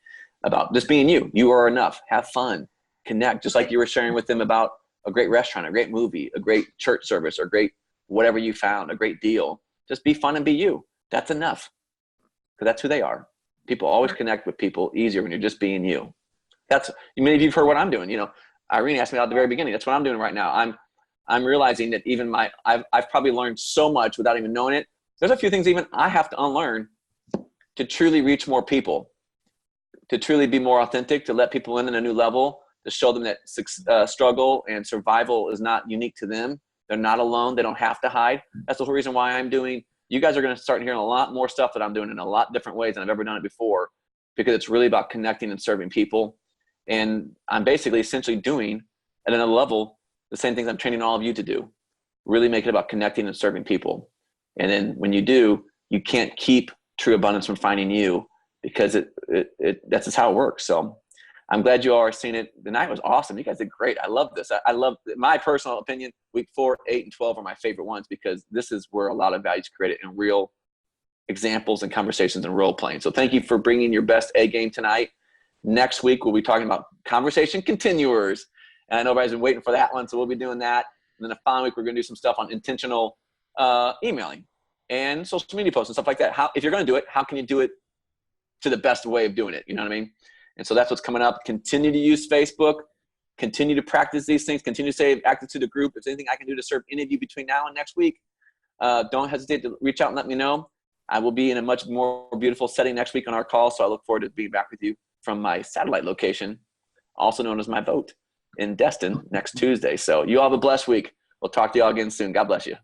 about just being you. You are enough. Have fun. Connect. Just like you were sharing with them about a great restaurant, a great movie, a great church service, or great whatever you found, a great deal. Just be fun and be you. That's enough. Because that's who they are. People always connect with people easier when you're just being you. That's, many of you have heard what I'm doing. You know, Irene asked me at the very beginning. That's what I'm doing right now. I'm realizing that even I've probably learned so much without even knowing it. There's a few things even I have to unlearn to truly reach more people, to truly be more authentic, to let people in a new level, to show them that struggle and survival is not unique to them. They're not alone. They don't have to hide. That's the whole reason why I'm doing, you guys are going to start hearing a lot more stuff that I'm doing in a lot different ways than I've ever done it before, because it's really about connecting and serving people. And I'm basically essentially doing at another level the same things I'm training all of you to do. Really make it about connecting and serving people. And then when you do, you can't keep true abundance from finding you, because that's just how it works. So I'm glad you all are seeing it. The night was awesome. You guys did great. I love this. I love, my personal opinion, week 4, 8, and 12 are my favorite ones, because this is where a lot of value is created in real examples and conversations and role playing. So thank you for bringing your best A game tonight. Next week, we'll be talking about conversation continuers. And I know everybody's been waiting for that one, so we'll be doing that. And then the following week, we're going to do some stuff on intentional emailing and social media posts and stuff like that. If you're going to do it, how can you do it to the best way of doing it? You know what I mean? And so that's what's coming up. Continue to use Facebook. Continue to practice these things. Continue to stay active to the group. If there's anything I can do to serve any of you between now and next week, don't hesitate to reach out and let me know. I will be in a much more beautiful setting next week on our call, so I look forward to being back with you from my satellite location, also known as my boat, in Destin next Tuesday. So you all have a blessed week. We'll talk to you all again soon. God bless you.